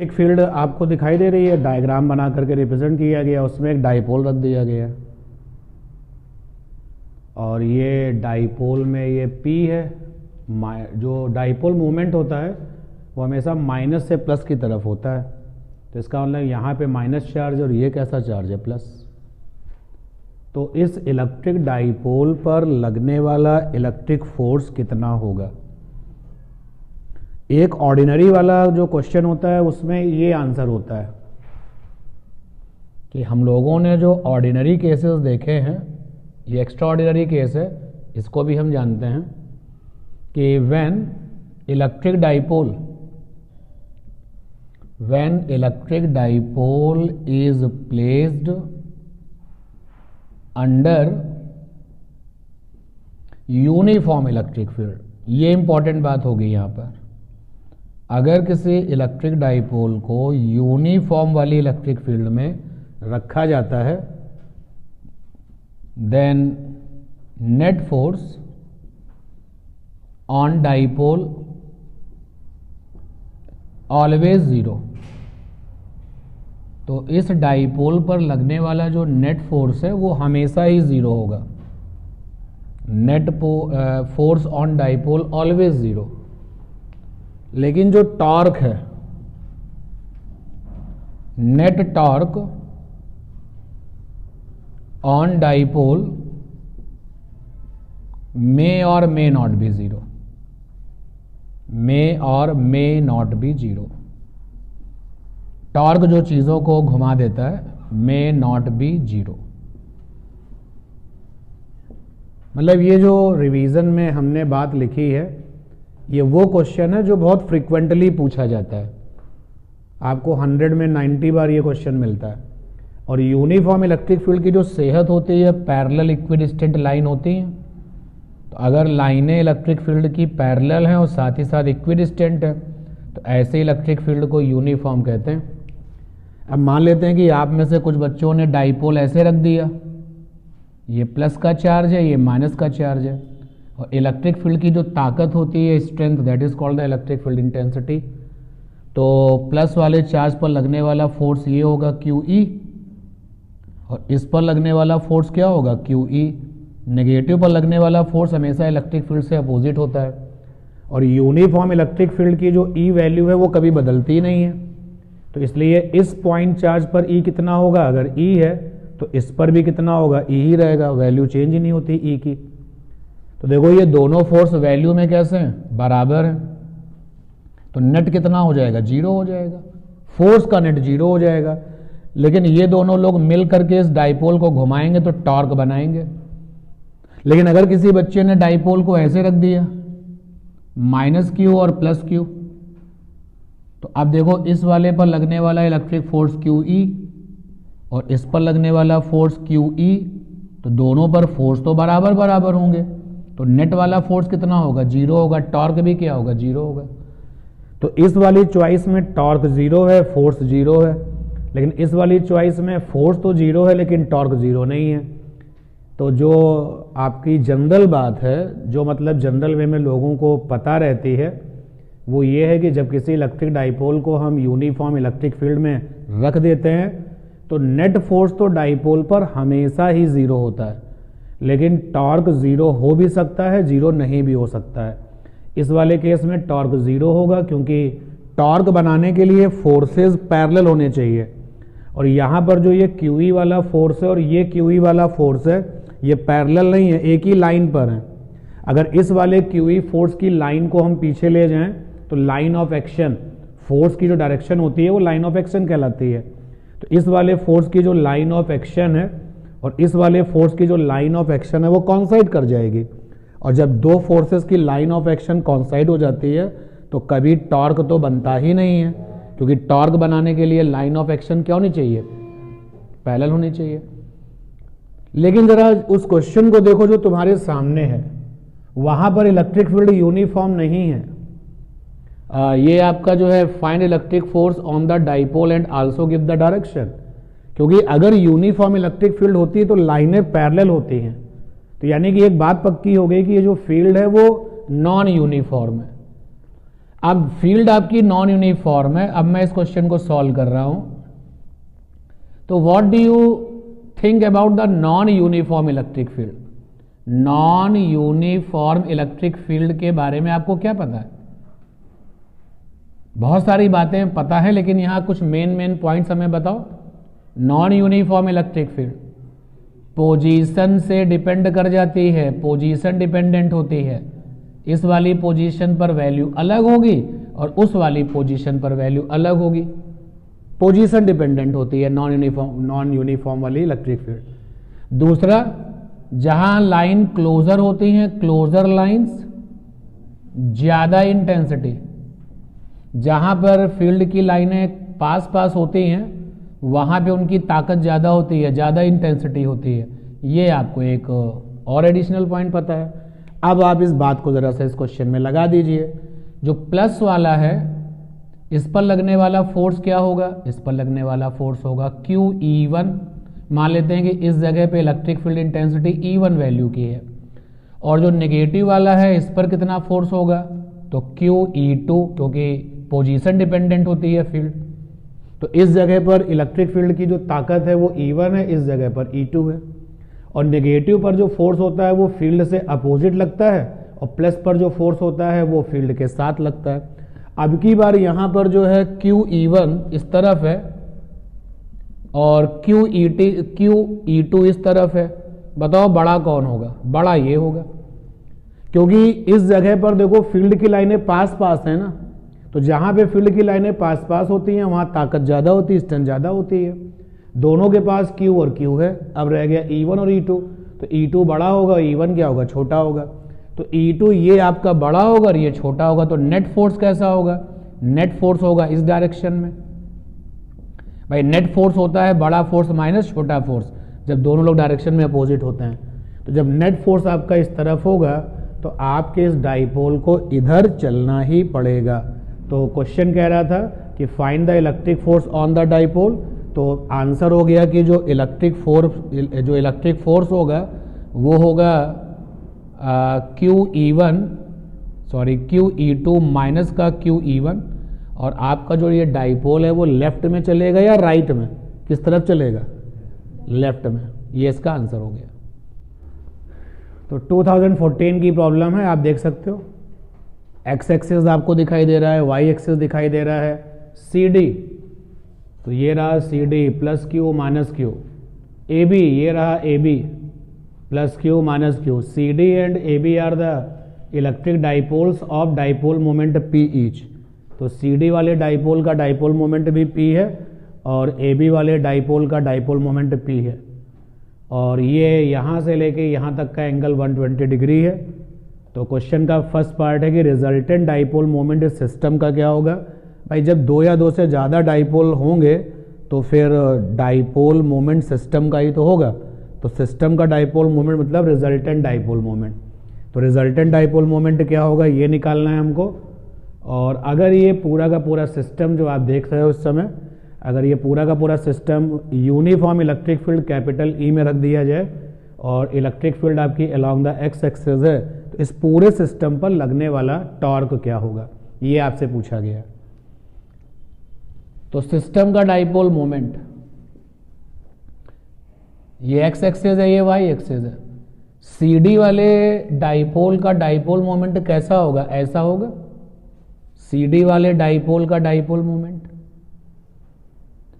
एक फील्ड आपको दिखाई दे रही है, डायग्राम बना करके रिप्रेजेंट किया गया, उसमें एक डाइपोल रख दिया गया और ये डाइपोल में ये P है। जो डाइपोल मूवमेंट होता है वो हमेशा माइनस से प्लस की तरफ होता है, तो इसका मतलब यहाँ पे माइनस चार्ज और ये कैसा चार्ज है, प्लस। तो इस इलेक्ट्रिक डाइपोल पर लगने वाला इलेक्ट्रिक फोर्स कितना होगा। एक ऑर्डिनरी वाला जो क्वेश्चन होता है उसमें ये आंसर होता है कि हम लोगों ने जो ऑर्डिनरी केसेस देखे हैं, ये एक्स्ट्रा ऑर्डिनरी केस है, इसको भी हम जानते हैं कि when electric dipole is placed under uniform electric field, ये इंपॉर्टेंट बात होगी यहां पर। अगर किसी इलेक्ट्रिक डाइपोल को यूनिफॉर्म वाली इलेक्ट्रिक फील्ड में रखा जाता है, then net force on dipole always zero. तो इस डाइपोल पर लगने वाला जो नेट फोर्स है वो हमेशा ही जीरो होगा। Net force on dipole always zero. लेकिन जो टॉर्क है, नेट टॉर्क ऑन डाइपोल मे और मे नॉट बी जीरो, मे और may not be zero. Torque जो चीजों को घुमा देता है, मे नॉट बी जीरो। मतलब ये जो रिवीजन में हमने बात लिखी है, ये वो क्वेश्चन है जो बहुत फ्रीक्वेंटली पूछा जाता है। आपको 100 में 90 बार ये क्वेश्चन मिलता है। और यूनिफॉर्म इलेक्ट्रिक फील्ड की जो सेहत होती है, पैरेलल इक्विडिस्टेंट लाइन होती है। तो अगर लाइनें इलेक्ट्रिक फील्ड की पैरेलल हैं और साथ ही साथ इक्विडिस्टेंट है, तो ऐसे इलेक्ट्रिक फील्ड को यूनिफॉर्म कहते हैं। अब मान लेते हैं कि आप में से कुछ बच्चों ने डाइपोल ऐसे रख दिया, ये प्लस का चार्ज है, ये माइनस का चार्ज है, और इलेक्ट्रिक फील्ड की जो ताकत होती है, strength, that is called the electric field intensity. तो प्लस वाले चार्ज पर लगने वाला फोर्स ये होगा QE, और इस पर लगने वाला फोर्स क्या होगा, QE। नेगेटिव पर लगने वाला फोर्स हमेशा इलेक्ट्रिक फील्ड से अपोजिट होता है। और यूनिफॉर्म इलेक्ट्रिक फील्ड की जो E वैल्यू है वो कभी बदलती ही नहीं है। तो इसलिए इस पॉइंट चार्ज पर E कितना होगा, अगर E है तो इस पर भी कितना होगा, E ही रहेगा, वैल्यू चेंज ही नहीं होती E की। तो देखो ये दोनों फोर्स वैल्यू में कैसे हैं, बराबर हैं। तो नेट कितना हो जाएगा, जीरो हो जाएगा। फोर्स का नेट जीरो हो जाएगा। लेकिन ये दोनों लोग मिल करके इस डाइपोल को घुमाएंगे तो टॉर्क बनाएंगे। लेकिन अगर किसी बच्चे ने डाइपोल को ऐसे रख दिया, -Q और +Q, तो अब देखो इस वाले पर लगने वाला इलेक्ट्रिक फोर्स QE और इस पर लगने वाला फोर्स QE, तो दोनों पर फोर्स तो बराबर बराबर होंगे। तो नेट वाला फोर्स कितना होगा, जीरो होगा। टॉर्क भी क्या होगा, जीरो होगा। तो इस वाली चॉइस में टॉर्क जीरो है, फोर्स जीरो है। लेकिन इस वाली चॉइस में फोर्स तो जीरो है लेकिन टॉर्क जीरो नहीं है। तो जो आपकी जनरल बात है, जो मतलब जनरल वे में लोगों को पता रहती है, वो ये है कि जब किसी इलेक्ट्रिक डाइपोल को हम यूनिफॉर्म इलेक्ट्रिक फील्ड में रख देते हैं तो नेट फोर्स तो डाइपोल पर हमेशा ही जीरो होता है। लेकिन टॉर्क जीरो हो भी सकता है, जीरो नहीं भी हो सकता है। इस वाले केस में टॉर्क जीरो होगा क्योंकि टॉर्क बनाने के लिए फोर्सेस पैरेलल होने चाहिए। और यहाँ पर जो ये QE वाला फोर्स है और ये QE वाला फोर्स है, ये पैरेलल नहीं है, एक ही लाइन पर है। अगर इस वाले QE फोर्स की लाइन को हम पीछे ले जाएं तो लाइन ऑफ एक्शन, फोर्स की जो डायरेक्शन होती है वो लाइन ऑफ एक्शन कहलाती है। तो इस वाले फोर्स की जो लाइन ऑफ एक्शन है और इस वाले फोर्स की जो लाइन ऑफ एक्शन है वो कॉन्साइड कर जाएगी। और जब दो फोर्सेस की लाइन ऑफ एक्शन कॉन्साइड हो जाती है तो कभी टॉर्क तो बनता ही नहीं है, क्योंकि टॉर्क बनाने के लिए लाइन ऑफ एक्शन क्या होनी चाहिए, पैरेलल होनी चाहिए। लेकिन जरा उस क्वेश्चन को देखो जो तुम्हारे सामने है, वहां पर इलेक्ट्रिक फील्ड यूनिफॉर्म नहीं है। ये आपका जो है find electric force on the dipole and also give the direction. क्योंकि अगर यूनिफॉर्म इलेक्ट्रिक फील्ड होती है तो लाइनें पैरेलल होती हैं। तो यानी कि एक बात पक्की हो गई कि ये जो फील्ड है वो नॉन यूनिफॉर्म है। अब फील्ड आपकी नॉन यूनिफॉर्म है। अब मैं इस क्वेश्चन को सॉल्व कर रहा हूं, तो what do you think about the non uniform electric field? Non uniform electric field के बारे में आपको क्या पता है? बहुत सारी बातें पता है, लेकिन यहां कुछ मेन पॉइंट्स हमें बताओ। Non uniform electric field position से डिपेंड कर जाती है, पोजीशन डिपेंडेंट होती है। इस वाली पोजीशन पर वैल्यू अलग होगी और उस वाली पोजीशन पर वैल्यू अलग होगी। पोजीशन डिपेंडेंट होती है नॉन यूनिफॉर्म वाली इलेक्ट्रिक फील्ड। दूसरा, जहां लाइन क्लोजर होती हैं, क्लोजर लाइंस, ज्यादा इंटेंसिटी। जहां पर फील्ड की लाइनें पास पास होती हैं वहां पे उनकी ताकत ज्यादा होती है, ज्यादा इंटेंसिटी होती है। ये आपको एक और एडिशनल पॉइंट पता है। अब आप इस बात को जरा सा इस क्वेश्चन में लगा दीजिए। जो प्लस वाला है, इस पर लगने वाला फोर्स क्या होगा? इस पर लगने वाला फोर्स होगा QE1। मान लेते हैं कि इस जगह पे electric field intensity E1 value की है, और जो नेगेटिव वाला है इस पर कितना फोर्स होगा? तो QE2, क्योंकि पोजीशन डिपेंडेंट होती है फील्ड। तो इस जगह पर इलेक्ट्रिक फील्ड की जो ताकत है वो E1 है, इस जगह पर E2 है। और नेगेटिव पर जो फोर्स होता है वो फील्ड से अपोजिट लगता है, और प्लस पर जो फोर्स होता है वो फील्ड के साथ लगता है। अब की बार यहां पर जो है QE1 इस तरफ है और QE2 इस तरफ है। बताओ बड़ा कौन होगा? बड़ा ये होगा, क्योंकि इस जगह पर देखो फील्ड की लाइनें पास पास है ना, तो जहां पे फील्ड की लाइनें पास पास होती हैं वहां ताकत ज्यादा होती है, स्ट्रेंथ ज्यादा होती है। दोनों के पास Q और Q है। अब रह गया E1 और E2, तो E2 बड़ा होगा, E1 क्या होगा? छोटा होगा। तो E2 ये आपका बड़ा होगा और ये छोटा होगा, तो नेट फोर्स कैसा होगा? नेट फोर्स होगा इस डायरेक्शन में। भाई नेट फोर्स होता है बड़ा फोर्स माइनस छोटा फोर्स, जब दोनों लोग डायरेक्शन में अपोजिट होते हैं। तो जब नेट फोर्स आपका इस तरफ होगा तो आपके इस डाइपोल को इधर चलना ही पड़ेगा। तो क्वेश्चन कह रहा था कि find the electric force on the dipole, तो आंसर हो गया कि जो इलेक्ट्रिक फोर्स होगा वो होगा QE2 माइनस का QE1। और आपका जो ये डाइपोल है वो लेफ्ट में चलेगा या राइट में? किस तरफ चलेगा? लेफ्ट में। ये इसका आंसर हो गया। तो 2014 की प्रॉब्लम है, आप देख सकते हो। एक्स एक्सिस आपको दिखाई दे रहा है, वाई एक्सिस दिखाई दे रहा है, CD, तो ये रहा CD plus Q minus Q। AB, ये रहा AB plus Q minus Q। CD and AB are the electric dipoles of dipole moment P each. तो CD वाले डाइपोल का डाइपोल मोमेंट भी P है और AB वाले डाइपोल का डाइपोल मोमेंट P है, और ये यहाँ से लेके यहाँ तक का एंगल 120 डिग्री है। तो क्वेश्चन का फर्स्ट पार्ट है कि रिजल्टेंट डाइपोल मोमेंट इस सिस्टम का क्या होगा? भाई जब दो या दो से ज़्यादा डाइपोल होंगे तो फिर डाइपोल मोमेंट सिस्टम का ही तो होगा। तो सिस्टम का डाइपोल मोमेंट मतलब रिजल्टेंट डाइपोल मोमेंट। तो रिजल्टेंट डाइपोल मोमेंट क्या होगा ये निकालना है हमको। और अगर ये पूरा का पूरा सिस्टम जो आप देख रहे हो इस समय, अगर ये पूरा का पूरा system uniform electric field capital E में रख दिया जाए और इलेक्ट्रिक फील्ड आपकी अलोंग द एक्स एक्सिस है, तो इस पूरे सिस्टम पर लगने वाला टॉर्क क्या होगा, ये आपसे पूछा गया। तो सिस्टम का डाइपोल मोमेंट, ये एक्स एक्सिस है, ये वाई एक्सिस है। CD वाले डाइपोल का डाइपोल मोमेंट कैसा होगा? ऐसा होगा। CD वाले डाइपोल का डाइपोल मोमेंट,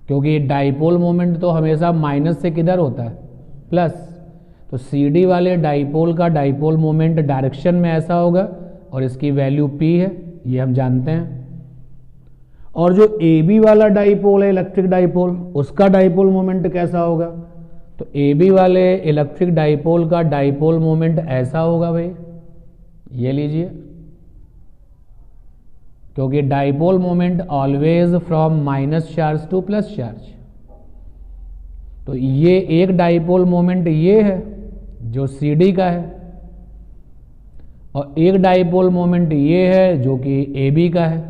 क्योंकि डाइपोल मोमेंट तो हमेशा माइनस से किधर होता है? प्लस। तो CD वाले डाइपोल का डाइपोल मोमेंट डायरेक्शन में ऐसा होगा और इसकी वैल्यू P है, ये हम जानते हैं। और जो AB वाला डाइपोल है इलेक्ट्रिक डाइपोल, उसका डाइपोल मोमेंट कैसा होगा? तो AB वाले इलेक्ट्रिक डाइपोल का डाइपोल मोमेंट ऐसा होगा भाई, ये लीजिए, क्योंकि dipole moment always from minus charge two plus charge. तो ये एक डाइपोल मोमेंट ये है जो CD का है, और एक डाइपोल मोमेंट ये है जो कि AB का है।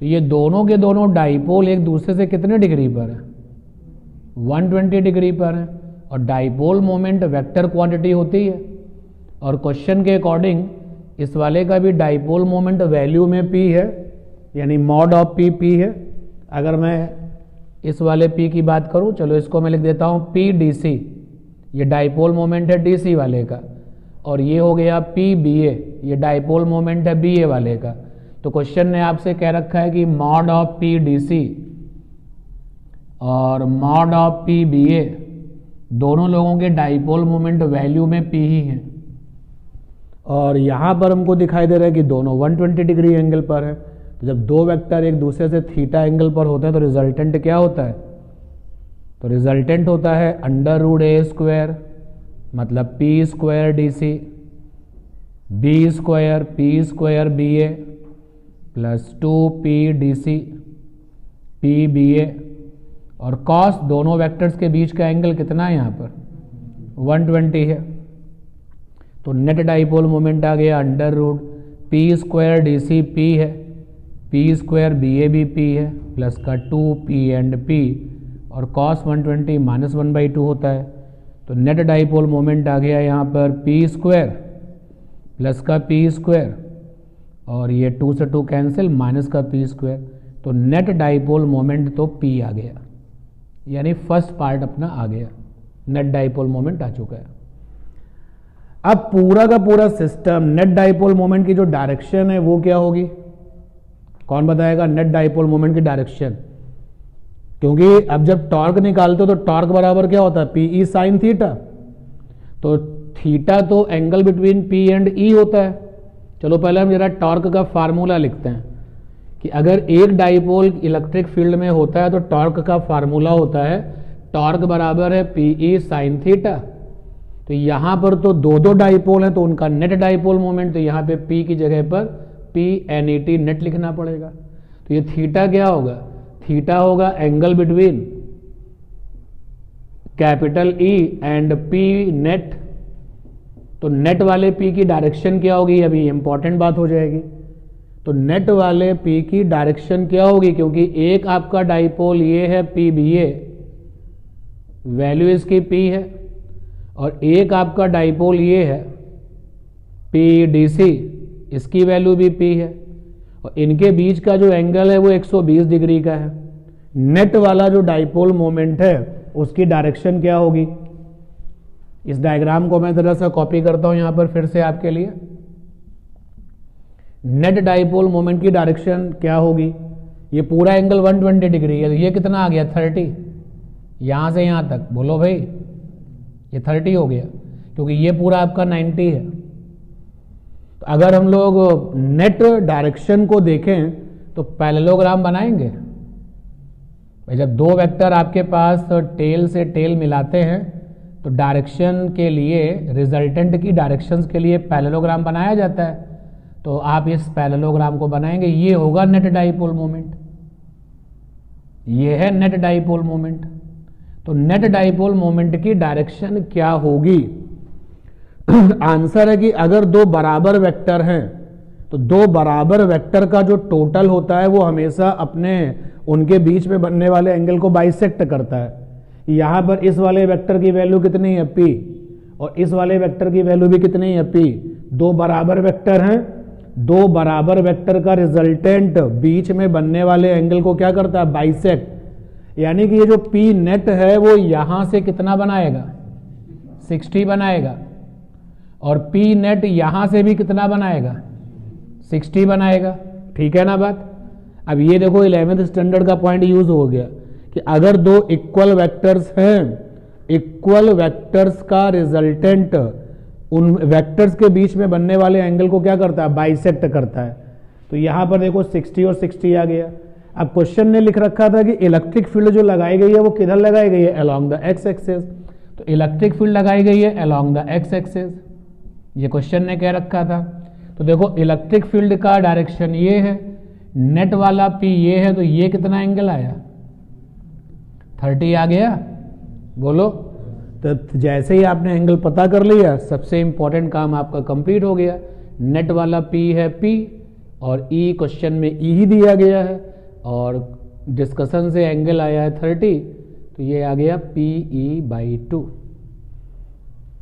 तो ये दोनों के दोनों डाइपोल एक दूसरे से कितने डिग्री पर है? 120 डिग्री पर है। और डाइपोल मोमेंट वेक्टर क्वांटिटी होती है, और क्वेश्चन के अकॉर्डिंग इस वाले का भी डाइपोल मोमेंट वैल्यू में P है, यानी मॉड ऑफ P P है। अगर मैं इस वाले P की बात करूं, चलो इसको मैं लिख देता हूं P DC, ये डाइपोल मोमेंट है DC वाले का, और ये हो गया P BA, ये डाइपोल मोमेंट है BA वाले का। तो क्वेश्चन ने आपसे कह रखा है कि मॉड ऑफ P DC और मॉड ऑफ P BA दोनों लोगों के डाइपोल मोमेंट वैल्यू में P ही है, और यहां पर हमको दिखाई दे रहा है कि दोनों 120 डिग्री एंगल पर है। तो जब दो वेक्टर एक दूसरे से थीटा एंगल पर होते हैं तो रिजल्टेंट क्या होता है? तो रिजल्टेंट होता है √a² मतलब P² DC B² P² BA plus 2P DC P BA, और कॉस दोनों वेक्टर्स के बीच का एंगल कितना है यहाँ पर? 120 है। तो नेट डाइपोल मोमेंट आ गया √P² DC P है, P² BA भी P है, प्लस का 2P एंड P, और cos 120 -1/2 होता है। तो नेट डाइपोल मोमेंट आ गया यहाँ पर P² प्लस का P², और ये 2 से 2 कैंसिल, माइनस का P²। तो नेट डाइपोल मोमेंट तो P आ गया, यानी फर्स्ट पार्ट अपना आ गया, नेट डाइपोल मोमेंट आ चुका है। अब पूरा का पूरा सिस्टम, नेट डाइपोल मोमेंट की जो डायरेक्शन है वो क्या होगी? कौन बताएगा नेट डाइपोल मोमेंट की डायरेक्शन? क्योंकि अब जब टॉर्क निकालते हो तो टॉर्क बराबर क्या होता है? PE sin theta. तो थीटा तो angle between P and E होता है। चलो पहले हम जरा टॉर्क का फार्मूला लिखते हैं कि अगर एक डाइपोल इलेक्ट्रिक फील्ड में होता है तो टॉर्क का फार्मूला होता है टॉर्क बराबर है PE sin थीटा। तो यहां पर तो दो डाइपोल हैं तो उनका नेट डाइपोल मोमेंट, तो यहां पे P की जगह पर PNET नेट लिखना पड़ेगा। तो ये थीटा क्या होगा? थीटा होगा angle between capital E and P net. तो नेट वाले P की डायरेक्शन क्या होगी? अभी इंपॉर्टेंट बात हो जाएगी। तो नेट वाले P की डायरेक्शन क्या होगी? क्योंकि एक आपका डाइपोल ये है PBA, वैल्यू इसकी P है, और एक आपका डाइपोल ये है PDC, इसकी वैल्यू भी P है, और इनके बीच का जो एंगल है वो 120 डिग्री का है। नेट वाला जो डाइपोल मोमेंट है उसकी डायरेक्शन क्या होगी? इस डायग्राम को मैं जरा सा कॉपी करता हूं यहां पर फिर से आपके लिए। नेट डाइपोल मोमेंट की डायरेक्शन क्या होगी? ये पूरा एंगल 120 डिग्री है, तो ये कितना आ गया? 30। यहां से यहां तक बोलो भाई, ये 30 हो गया, क्योंकि ये पूरा आपका 90 है। तो अगर हम लोग नेट डायरेक्शन को देखें तो पैरेललोग्राम बनाएंगे भाई। जब दो वेक्टर आपके पास टेल से टेल मिलाते हैं तो डायरेक्शन के लिए, रिजल्टेंट की डायरेक्शंस के लिए पैरेललोग्राम बनाया जाता है। तो आप इस पैरेललोग्राम को बनाएंगे, ये होगा नेट डाइपोल मोमेंट, ये है नेट डाइपोल मोमेंट। तो नेट डाइपोल मोमेंट की डायरेक्शन क्या होगी? आंसर है कि अगर दो बराबर वेक्टर हैं तो दो बराबर वेक्टर का जो टोटल होता है वो हमेशा अपने उनके बीच में बनने वाले एंगल को बाइसेक्ट करता है। यहां पर इस वाले वेक्टर की वैल्यू कितनी है? P, और इस वाले वेक्टर की वैल्यू भी कितनी है? P। दो बराबर वेक्टर हैं, दो बराबर वेक्टर का रिजल्टेंट बीच में बनने वाले एंगल को क्या करता है? बाइसेक्ट। यानी कि ये जो P नेट है वो यहां से कितना बनाएगा? 60 बनाएगा, और P नेट यहां से भी कितना बनाएगा? 60 बनाएगा। ठीक है ना बात? अब ये देखो 11th स्टैंडर्ड का पॉइंट यूज हो गया कि अगर दो इक्वल वेक्टर्स हैं, इक्वल वेक्टर्स का रिजल्टेंट उन वेक्टर्स के बीच में बनने वाले एंगल को क्या करता है? बाइसेक्ट करता है। तो यहां पर देखो 60 और 60 आ गया। अब क्वेश्चन ने लिख रखा था कि इलेक्ट्रिक फील्ड जो लगाई गई है वो किधर लगाई गई है? Along the x axis. तो इलेक्ट्रिक फील्ड लगाई गई है अलोंग द एक्स एक्सिस, ये क्वेश्चन ने कह रखा था। तो देखो इलेक्ट्रिक फील्ड का डायरेक्शन ये है, नेट वाला P ये है, तो ये कितना एंगल आया? 30 आ गया। बोलो। तो जैसे ही आपने एंगल पता कर लिया, सबसे इंपॉर्टेंट काम आपका कंप्लीट हो गया। नेट वाला P है P, और E क्वेश्चन में E ही दिया गया है, और डिस्कशन से एंगल आया है 30, तो ये आ गया PE/2।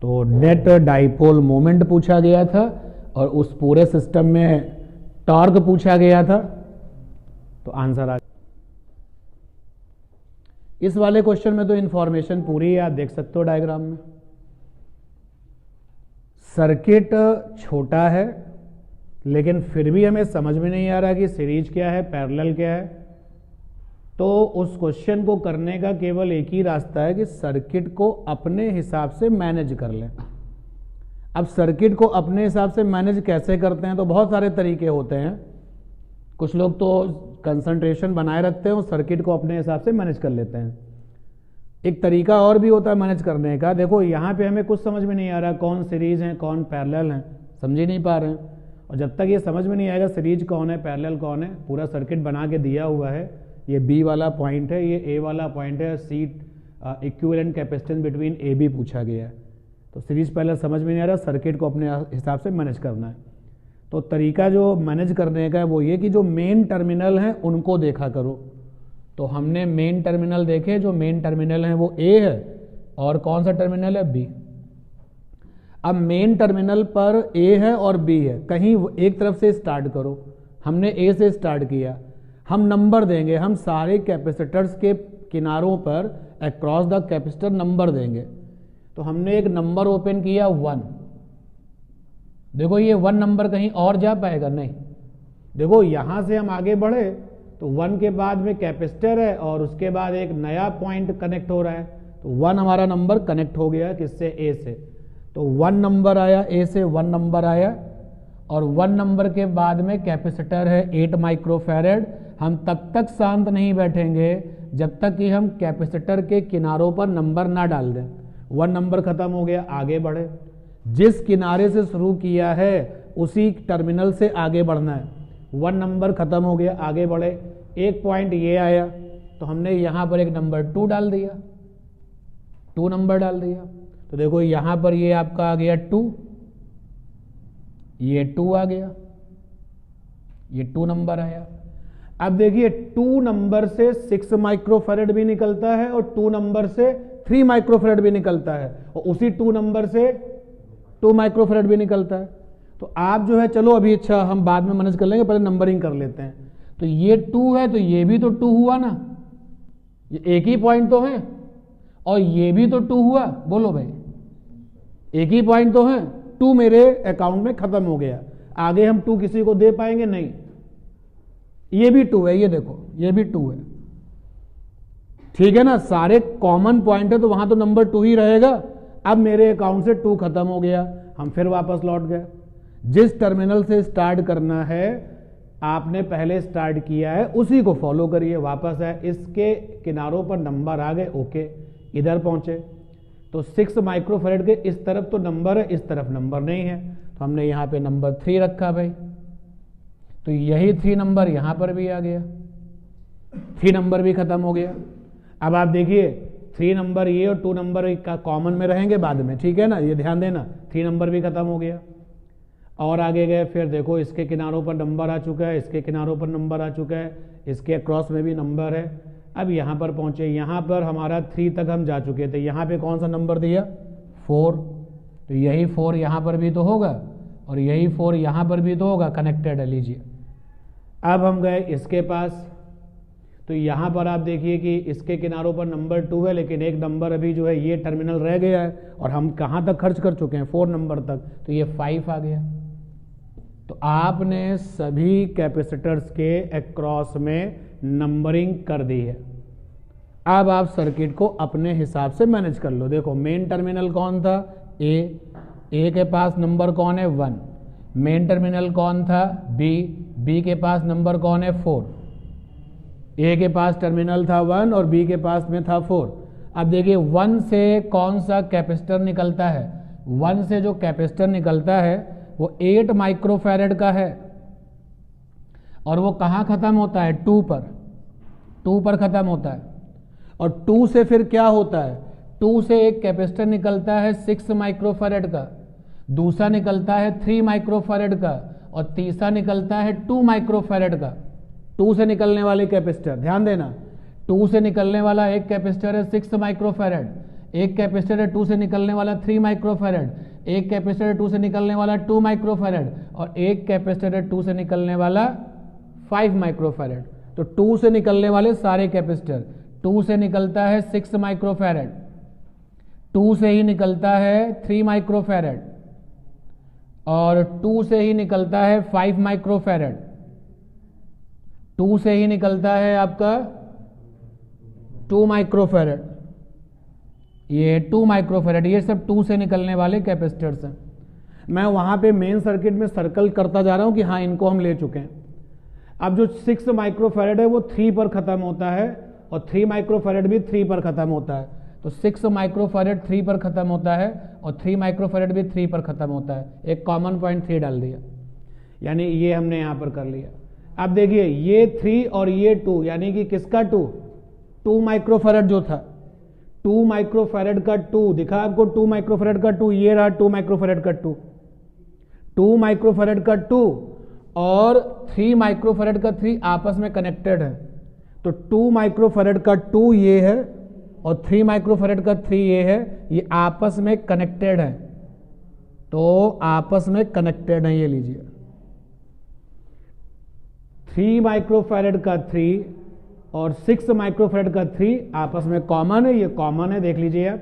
तो नेट डाइपोल मोमेंट पूछा गया था, और उस पूरे सिस्टम में टॉर्क पूछा गया था, तो आंसर आ। इस वाले क्वेश्चन में तो इंफॉर्मेशन पूरी है, आप देख सकते हो डायग्राम में। सर्किट छोटा है, लेकिन फिर भी हमें समझ में नहीं आ रहा कि सीरीज क्या है, पैरेलल क्या है। तो उस क्वेश्चन को करने का केवल एक ही रास्ता है कि सर्किट को अपने हिसाब से मैनेज कर लें। अब सर्किट को अपने हिसाब से मैनेज कैसे करते हैं, तो बहुत सारे तरीके होते हैं। कुछ लोग तो कंसंट्रेशन बनाए रखते हैं और सर्किट को अपने हिसाब से मैनेज कर लेते हैं। एक तरीका और भी होता है मैनेज करने का। देखो यहाँ पे हमें कुछ समझ में नहीं आ रहा, कौन सीरीज है कौन पैरेलल है, समझ ही नहीं पा रहे हैं। और जब तक ये समझ में नहीं आएगा सीरीज कौन है पैरेलल कौन है, पूरा सर्किट बना के दिया हुआ है, ये बी वाला पॉइंट है, ये ए वाला पॉइंट है, C equivalent capacitance between A B पूछा गया है, तो सीरीज पैरेलल समझ में नहीं आ रहा, सर्किट को अपने हिसाब से मैनेज करना है। तो तरीका जो मैनेज करने का है वो ये कि जो मेन टर्मिनल हैं उनको देखा करो। तो हमने मेन टर्मिनल देखे, जो मेन टर्मिनल हैं वो ए है और कौन सा टर्मिनल है, बी। अब मेन टर्मिनल पर ए है और बी है, कहीं एक तरफ से स्टार्ट करो। हमने ए से स्टार्ट किया, हम नंबर देंगे, हम सारे कैपेसिटर्स के किनारों पर अक्रॉस द कैपेसिटर नंबर देंगे। तो हमने एक नंबर ओपन किया 1। देखो ये 1 नंबर कहीं और जा पाएगा नहीं। देखो यहां से हम आगे बढ़े तो 1 के बाद में कैपेसिटर है और उसके बाद एक नया पॉइंट कनेक्ट हो रहा है, तो 1 हमारा नंबर कनेक्ट हो गया किससे, ए से। तो 1 नंबर आया ए से, 1 नंबर आया और 1 नंबर के बाद में कैपेसिटर है 8 माइक्रोफैरेड। हम तब तक शांत नहीं बैठेंगे जब तक कि हम कैपेसिटर के किनारों पर नंबर ना डाल दें। 1 नंबर खत्म हो गया, आगे बढ़े, जिस किनारे से शुरू किया है उसी टर्मिनल से आगे बढ़ना है। 1 नंबर खत्म हो गया, आगे बढ़े, एक पॉइंट ये आया तो हमने यहां पर एक नंबर 2 डाल दिया, 2 नंबर डाल दिया। तो देखो यहां पर ये आपका आ गया 2, ये 2 आ गया, ये 2 नंबर आया। अब देखिए 2 नंबर से 6 माइक्रोफैरेड भी निकलता है और 2 नंबर से 3 माइक्रोफैरेड भी निकलता है और उसी 2 नंबर से 2 माइक्रोफैरेड भी निकलता है। तो आप जो है, चलो अभी अच्छा हम बाद में मैनेज कर लेंगे, पहले नंबरिंग कर लेते हैं। तो ये 2 है तो ये भी तो 2 हुआ ना, ये एक ही पॉइंट तो है, और ये भी तो 2 हुआ। बोलो भाई, एक ही पॉइंट तो है। 2 मेरे अकाउंट में खत्म हो गया, आगे हम 2 किसी को दे पाएंगे नहीं। ये भी 2 है, ये देखो ये भी 2 है, ठीक है ना, सारे कॉमन पॉइंट है तो वहां तो नंबर 2 ही रहेगा। अब मेरे अकाउंट से 2 खत्म हो गया, हम फिर वापस लौट गए। जिस टर्मिनल से स्टार्ट करना है आपने पहले स्टार्ट किया है उसी को फॉलो करिए, वापस है, इसके किनारों पर नंबर आ गए, ओके, इधर पहुंचे। तो 6 माइक्रोफैरेड के इस तरफ तो नंबर है, इस तरफ नंबर नहीं है, तो हमने यहां पे नंबर 3 रखा भाई। तो यही 3 नंबर यहां पर भी आ गया, 3 नंबर भी खत्म हो गया। अब आप देखिए 3 नंबर ये और 2 नंबर का कॉमन में रहेंगे बाद में, ठीक है ना, ये ध्यान देना। 3 नंबर भी खत्म हो गया और आगे गए, फिर देखो इसके किनारों पर नंबर आ चुका है, इसके किनारों पर नंबर आ चुका है, इसके अक्रॉस में भी नंबर है। अब यहाँ पर पहुँचे, यहाँ पर हमारा 3 तक हम जा चुके थे, यहाँ पे कौन सा नंबर दिया, 4। तो यही 4 यहाँ पर भी तो होगा और यही 4 यहाँ पर भी तो होगा, कनेक्टेड है, लीजिए। अब हम गए इसके पास, तो यहाँ पर आप देखिए कि इसके किनारों पर नंबर 2 है, लेकिन एक नंबर अभी जो है ये टर्मिनल रह गया है और हम कहाँ तक खर्च कर चुके हैं, 4 नंबर तक, तो ये 5 आ गया। तो आपने सभी कैपेसिटर्स के अक्रॉस में नंबरिंग कर दी है। अब आप सर्किट को अपने हिसाब से मैनेज कर लो। देखो मेन टर्मिनल कौन था, ए के पास नंबर कौन है, 1। मेन टर्मिनल कौन था, बी के पास नंबर कौन है, 4। ए के पास टर्मिनल था 1 और बी के पास में था 4। अब देखिए 1 से कौन सा कैपेसिटर निकलता है, 1 से जो कैपेसिटर निकलता है वो 8 माइक्रोफैरेड का है और वो कहाँ खत्म होता है, 2 पर खत्म होता है। और 2 से फिर क्या होता है, 2 से एक कैपेसिटर निकलता है 6 माइक्रोफैरेड का, दूसरा निकलता है 3 माइक्रोफैरेड का और तीसरा निकलता है 2 माइक्रोफैरेड का। 2 से निकलने वाले कैपेसिटर, ध्यान देना, 2 से निकलने वाला एक कैपेसिटर है 6 माइक्रोफैरेड, एक कैपेसिटर है 2 से निकलने वाला 3 माइक्रोफैरेड, एक कैपेसिटर 2 से निकलने वाला 2 माइक्रोफैरड और एक कैपेसिटर 2 से निकलने वाला 5 माइक्रोफैरड। तो 2 से निकलने वाले सारे कैपेसिटर, 2 से निकलता है 6 माइक्रोफैरड, 2 से ही निकलता है 3 माइक्रोफैरड और 2 से ही निकलता है 5 माइक्रोफैरड, 2 से ही निकलता है आपका 2 माइक्रोफैरड, ये 2 माइक्रोफैरड, ये सब 2 से निकलने वाले कैपेसिटर्स हैं। मैं वहां पे मेन सर्किट में सर्कल करता जा रहा हूं कि हाँ इनको हम ले चुके हैं। अब जो 6 माइक्रोफैरड है वो 3 पर खत्म होता है और 3 माइक्रोफैरड भी 3 पर खत्म होता है। तो 6 माइक्रोफैरड 3 पर खत्म होता है और 3 माइक्रोफैरड भी 3 पर खत्म होता है। एक कॉमन पॉइंट 3 डाल दिया, यानी ये हमने यहां पर कर लिया। अब देखिए ये 3 और ये 2, यानी कि किसका 2 माइक्रोफैरड जो था, 2 माइक्रोफैरड का 2 दिखा आपको, 2 माइक्रोफैरड का 2, ये रहा 2 माइक्रोफैरड का 2 माइक्रोफैरड का 2 और 3 माइक्रोफैरड का 3 आपस में कनेक्टेड है। तो 2 माइक्रोफैरड का 2 ये है और 3 माइक्रोफैरड का 3 ये है, ये आपस में कनेक्टेड है। तो आपस में कनेक्टेड है, ये लीजिए 3 माइक्रोफैरड का 3 और 6 माइक्रोफैरड का 3 आपस में कॉमन है, ये कॉमन है, देख लीजिए आप।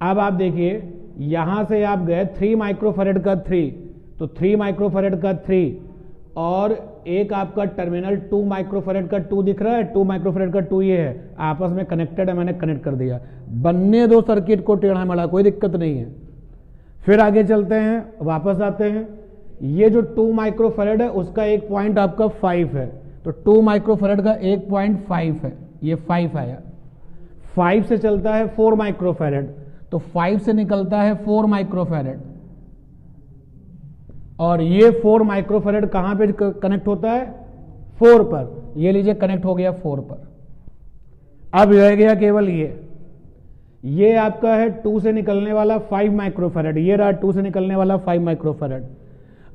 अब आप देखिए यहां से आप गए 3 माइक्रोफैरड का 3, तो 3 माइक्रोफैरड का 3 और एक आपका टर्मिनल 2 माइक्रोफैरड का 2 दिख रहा है, 2 माइक्रोफैरड का 2 ये है, आपस में कनेक्टेड है, मैंने कनेक्ट कर दिया। बनने दो सर्किट को टेढ़ा मेढ़ा, कोई दिक्कत नहीं है। फिर आगे चलते हैं, वापस आते हैं। ये जो 2 माइक्रोफैरड है उसका एक पॉइंट आपका 5 है, तो 2 माइक्रोफैरड का 1.5 है, ये 5 आया। 5 से चलता है 4 माइक्रोफैरड, तो 5 से निकलता है 4 माइक्रोफैरड और ये 4 माइक्रोफैरड कहां पे कनेक्ट होता है, 4 पर, ये लीजिए कनेक्ट हो गया 4 पर। अब रह गया केवल ये आपका है 2 से निकलने वाला 5 माइक्रोफैरड, ये रहा 2 से निकलने वाला 5 माइक्रोफैरड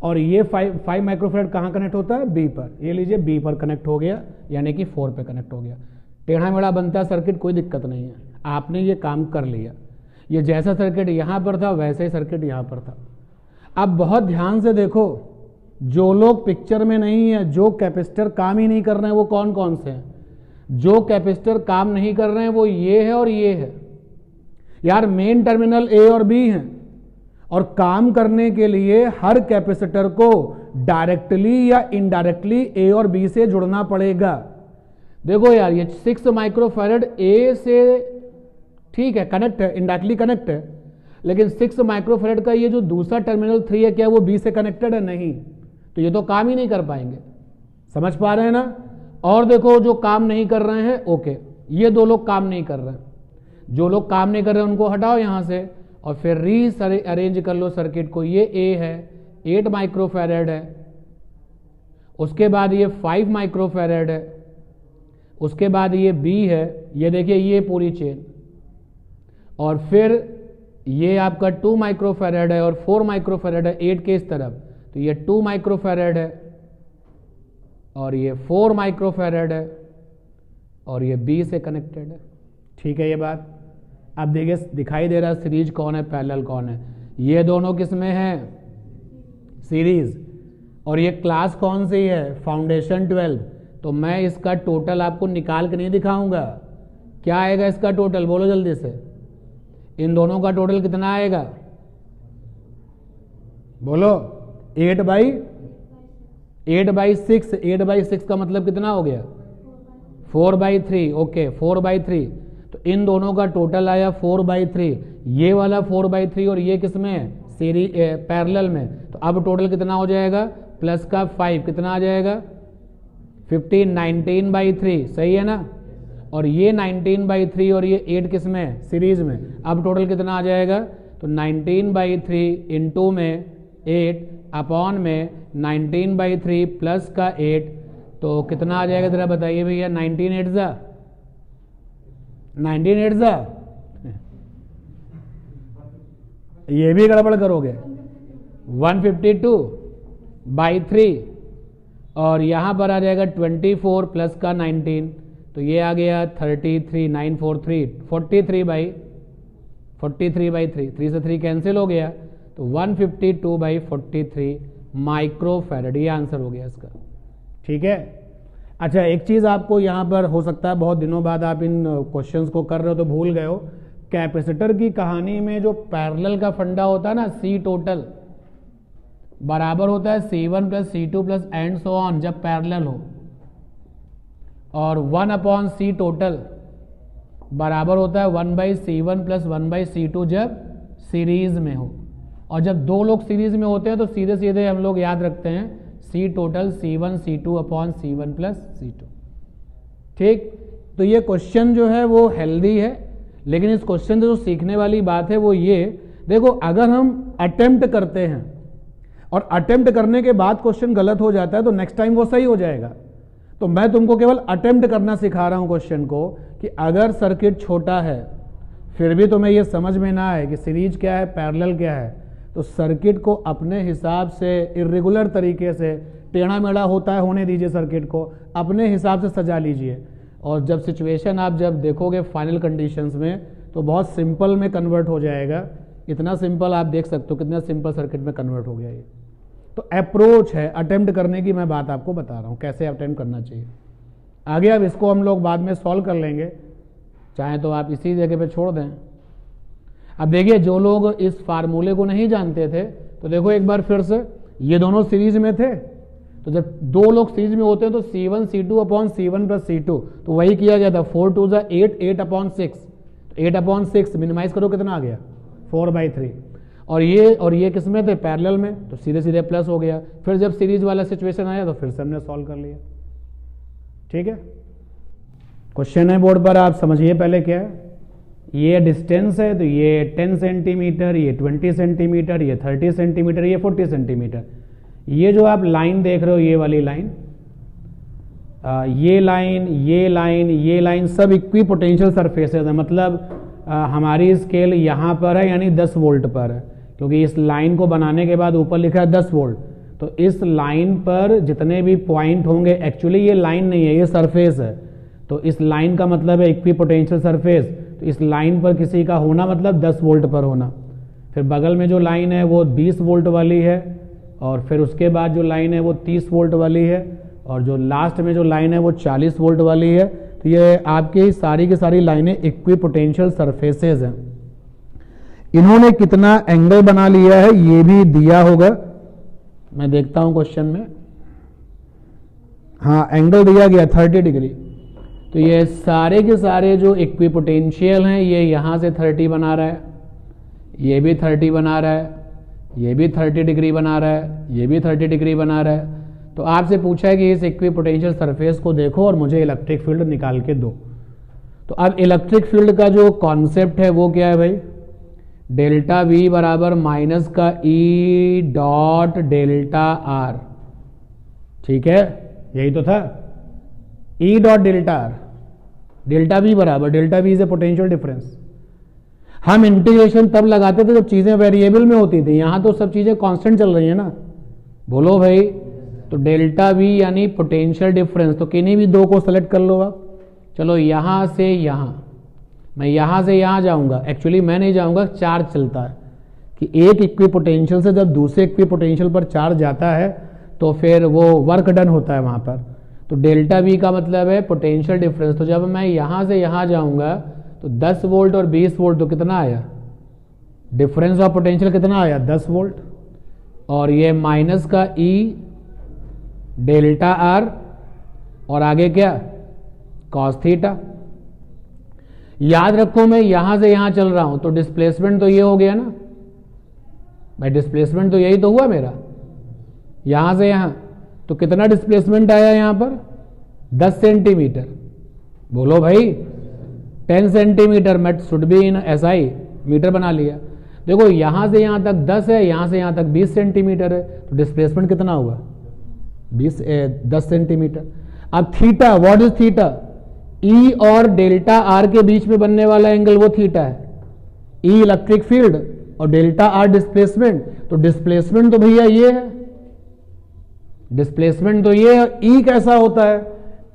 और ये 5 माइक्रोफैरड कहां कनेक्ट होता है, बी पर, ये लीजिए बी पर कनेक्ट हो गया, यानी कि 4 पे कनेक्ट हो गया। टेढ़ा मेढ़ा बनता है सर्किट, कोई दिक्कत नहीं है, आपने ये काम कर लिया। ये जैसा सर्किट यहां पर था वैसे ही सर्किट यहां पर था। अब बहुत ध्यान से देखो, जो लोग पिक्चर में नहीं है, जो कैपेसिटर काम ही नहीं कर रहे हैं, वो कौन कौन से हैं? जो कैपेसिटर काम नहीं कर रहे हैं वो ये है और ये है। यार मेन टर्मिनल ए और बी हैं और काम करने के लिए हर कैपेसिटर को डायरेक्टली या इनडायरेक्टली ए और बी से जुड़ना पड़ेगा। देखो यार ये 6 माइक्रोफैरड ए से ठीक है कनेक्ट है, इनडायरेक्टली कनेक्ट है, लेकिन 6 माइक्रोफैरड का ये जो दूसरा टर्मिनल 3 है, क्या वो बी से कनेक्टेड है? नहीं, तो ये तो काम ही नहीं कर पाएंगे। समझ पा रहे हैं ना? और देखो जो काम नहीं कर रहे हैं, ओके, ये 2 लोग काम नहीं कर रहे हैं, जो लोग काम नहीं कर रहे हैं उनको हटाओ यहां से और फिर अरेंज कर लो सर्किट को। ये ए है, 8 माइक्रोफैरड है, उसके बाद ये 5 माइक्रोफैरड है, उसके बाद ये बी है, ये देखिए ये पूरी चेन, और फिर ये आपका 2 माइक्रोफैरड है और 4 माइक्रोफैरड है 8 के इस तरफ, तो ये 2 माइक्रोफैरड है और ये 4 माइक्रोफैरड है और ये बी से कनेक्टेड है। ठीक है ये बात। अब देखिए दिखाई दे रहा है सीरीज कौन है, पैरेलल कौन है। ये दोनों किस में है, सीरीज, और ये क्लास कौन सी है, फाउंडेशन 12। तो मैं इसका टोटल आपको निकाल के नहीं दिखाऊंगा, क्या आएगा इसका टोटल, बोलो जल्दी से, इन दोनों का टोटल कितना आएगा, बोलो। 8/6, 8/6 का मतलब कितना हो गया, 4/3, ओके 4/3, तो इन दोनों का टोटल आया 4/3। ये वाला 4/3 और ये किस में है, सीरीज पैरेलल में, तो अब टोटल कितना हो जाएगा, प्लस का 5 कितना आ जाएगा, 15, 19/3, सही है ना। और ये 19/3 और ये 8 किस में है, सीरीज में, अब टोटल कितना आ जाएगा, तो 19/3 इंटू में 8 अपॉन में 19/3 प्लस का 8, तो कितना आ जाएगा जरा बताइए भैया, 19 8 जा, ये भी गड़बड़ करोगे, 152/3 और यहां पर आ जाएगा 24 प्लस का 19, तो ये आ गया 33, 943, 43/3, 3 से 3 कैंसिल हो गया, तो 152/43 माइक्रोफैरड, ये आंसर हो गया इसका। ठीक है। अच्छा, एक चीज़ आपको यहाँ पर हो सकता है बहुत दिनों बाद आप इन क्वेश्चंस को कर रहे हो तो भूल गए हो, कैपेसिटर की कहानी में जो पैरेलल का फंडा होता है ना, सी टोटल बराबर होता है C1 + C2 + and so on जब पैरेलल हो, और 1/C टोटल बराबर होता है 1/C1 + 1/C2 जब सीरीज में हो। और जब दो लोग सीरीज में होते हैं तो सीधे सीधे हम लोग याद रखते हैं C total C1 C2/C1 + C2। ठीक, तो ये क्वेश्चन जो है वो हेल्दी है, लेकिन इस क्वेश्चन से जो सीखने वाली बात है वो ये, देखो अगर हम अटेम्प्ट करते हैं और अटेम्प्ट करने के बाद क्वेश्चन गलत हो जाता है तो नेक्स्ट टाइम वो सही हो जाएगा। तो मैं तुमको केवल अटेम्प्ट करना सिखा रहा हूं क्वेश्चन को, कि अगर सर्किट छोटा है फिर भी तुम्हें ये समझ में ना आए कि सीरीज क्या है पैरेलल क्या है, तो सर्किट को अपने हिसाब से इर्रेगुलर तरीके से, टेढ़ा मेढ़ा होता है होने दीजिए, सर्किट को अपने हिसाब से सजा लीजिए। और जब सिचुएशन आप जब देखोगे फाइनल कंडीशंस में तो बहुत सिंपल में कन्वर्ट हो जाएगा। इतना सिंपल आप देख सकते हो कितना सिंपल सर्किट में कन्वर्ट हो गया ये। तो अप्रोच है अटेम्प्ट करने की, मैं बात आपको बता रहा हूँ कैसे अटेम्प्ट करना चाहिए। आगे अब इसको हम लोग बाद में सॉल्व कर लेंगे, चाहे तो आप इसी जगह पे छोड़ दें। अब देखिए, जो लोग इस फार्मूले को नहीं जानते थे तो देखो एक बार फिर से, ये दोनों सीरीज में थे, तो जब दो लोग सीरीज में होते हैं तो C1 C2/C1 + C2, तो वही किया गया था 4 2 8 8/6, 8/6 मिनिमाइज करो कितना आ गया 4/3। और ये किस में थे पैरेलल में, तो सीधे सीधे प्लस हो गया। फिर जब सीरीज वाला सिचुएशन आया तो फिर से हमने सॉल्व कर लिया। ठीक है, क्वेश्चन है बोर्ड पर, आप समझिए पहले क्या है। ये डिस्टेंस है तो ये 10 सेंटीमीटर, ये 20 सेंटीमीटर, ये 30 सेंटीमीटर, ये 40 सेंटीमीटर। ये जो आप लाइन देख रहे हो, ये वाली लाइन, ये लाइन, ये लाइन, ये लाइन सब इक्वी पोटेंशियल सरफेसेस है। मतलब हमारी स्केल यहाँ पर है यानी 10 वोल्ट पर है, क्योंकि इस लाइन को बनाने के बाद ऊपर लिखा है 10 वोल्ट। तो इस लाइन पर जितने भी पॉइंट होंगे, एक्चुअली ये लाइन नहीं है, ये सरफेस है, तो इस लाइन का मतलब है इक्वी पोटेंशियल सरफेस। तो इस लाइन पर किसी का होना मतलब 10 वोल्ट पर होना। फिर बगल में जो लाइन है वो 20 वोल्ट वाली है, और फिर उसके बाद जो लाइन है वो 30 वोल्ट वाली है, और जो लास्ट में जो लाइन है वो 40 वोल्ट वाली है। तो ये आपकी सारी की सारी लाइनें इक्वी पोटेंशियल सरफेसेस हैं। इन्होंने कितना एंगल बना लिया है ये भी दिया होगा, मैं देखता हूं क्वेश्चन में। हाँ, एंगल दिया गया 30 डिग्री। तो ये सारे के सारे जो इक्वी पोटेंशियल हैं, ये यहां से 30 बना रहा है, ये भी 30 बना रहा है, ये भी 30 डिग्री बना रहा है, ये भी 30 डिग्री बना रहा है। तो आपसे पूछा है कि इस इक्वी पोटेंशियल सरफेस को देखो और मुझे इलेक्ट्रिक फील्ड निकाल के दो। तो अब इलेक्ट्रिक फील्ड का जो कॉन्सेप्ट है वो क्या है भाई, डेल्टा V बराबर माइनस का E डॉट डेल्टा R। ठीक है, यही तो था, E dot delta R, delta V बराबर, delta V is a potential difference. हम इंटीग्रेशन तब लगाते थे जब चीजें वेरिएबल में होती थी, यहां तो सब चीजें कांस्टेंट चल रही है ना, बोलो भाई। तो डेल्टा V यानी पोटेंशियल डिफरेंस, तो किन्हीं भी दो को सेलेक्ट कर लो आप। चलो यहां से यहां, मैं यहां से यहां जाऊंगा, एक्चुअली मैं नहीं जाऊंगा, चार्ज चलता है कि एक इक्वी पोटेंशियल से जब दूसरे इक्वी पोटेंशियल पर चार्ज जाता है तो फिर वो वर्क डन होता है वहां पर। तो डेल्टा V का मतलब है पोटेंशियल डिफरेंस। तो जब मैं यहां से यहां जाऊंगा तो 10 वोल्ट और 20 वोल्ट, तो कितना आया डिफरेंस ऑफ पोटेंशियल, कितना आया 10 वोल्ट। और ये माइनस का E डेल्टा R, और आगे क्या कॉस थीटा। याद रखो मैं यहां से यहां चल रहा हूं, तो डिस्प्लेसमेंट तो ये हो गया ना भाई, डिस्प्लेसमेंट तो यही तो हुआ मेरा, यहां से यहां। तो कितना डिस्प्लेसमेंट आया यहां पर 10 सेंटीमीटर, बोलो भाई 10 सेंटीमीटर। मैं should be in SI meter बना लिया। देखो यहां से यहां तक 10 है, यहां से यहां तक 20 सेंटीमीटर है, तो डिस्प्लेसमेंट कितना हुआ 10 सेंटीमीटर। अब theta, what is theta, E और डेल्टा R के बीच में बनने वाला एंगल वो थीटा है। E इलेक्ट्रिक फील्ड और डेल्टा R डिस्प्लेसमेंट। तो डिस्प्लेसमेंट तो भैया ये है, डिस्प्लेसमेंट तो ये है। E कैसा होता है,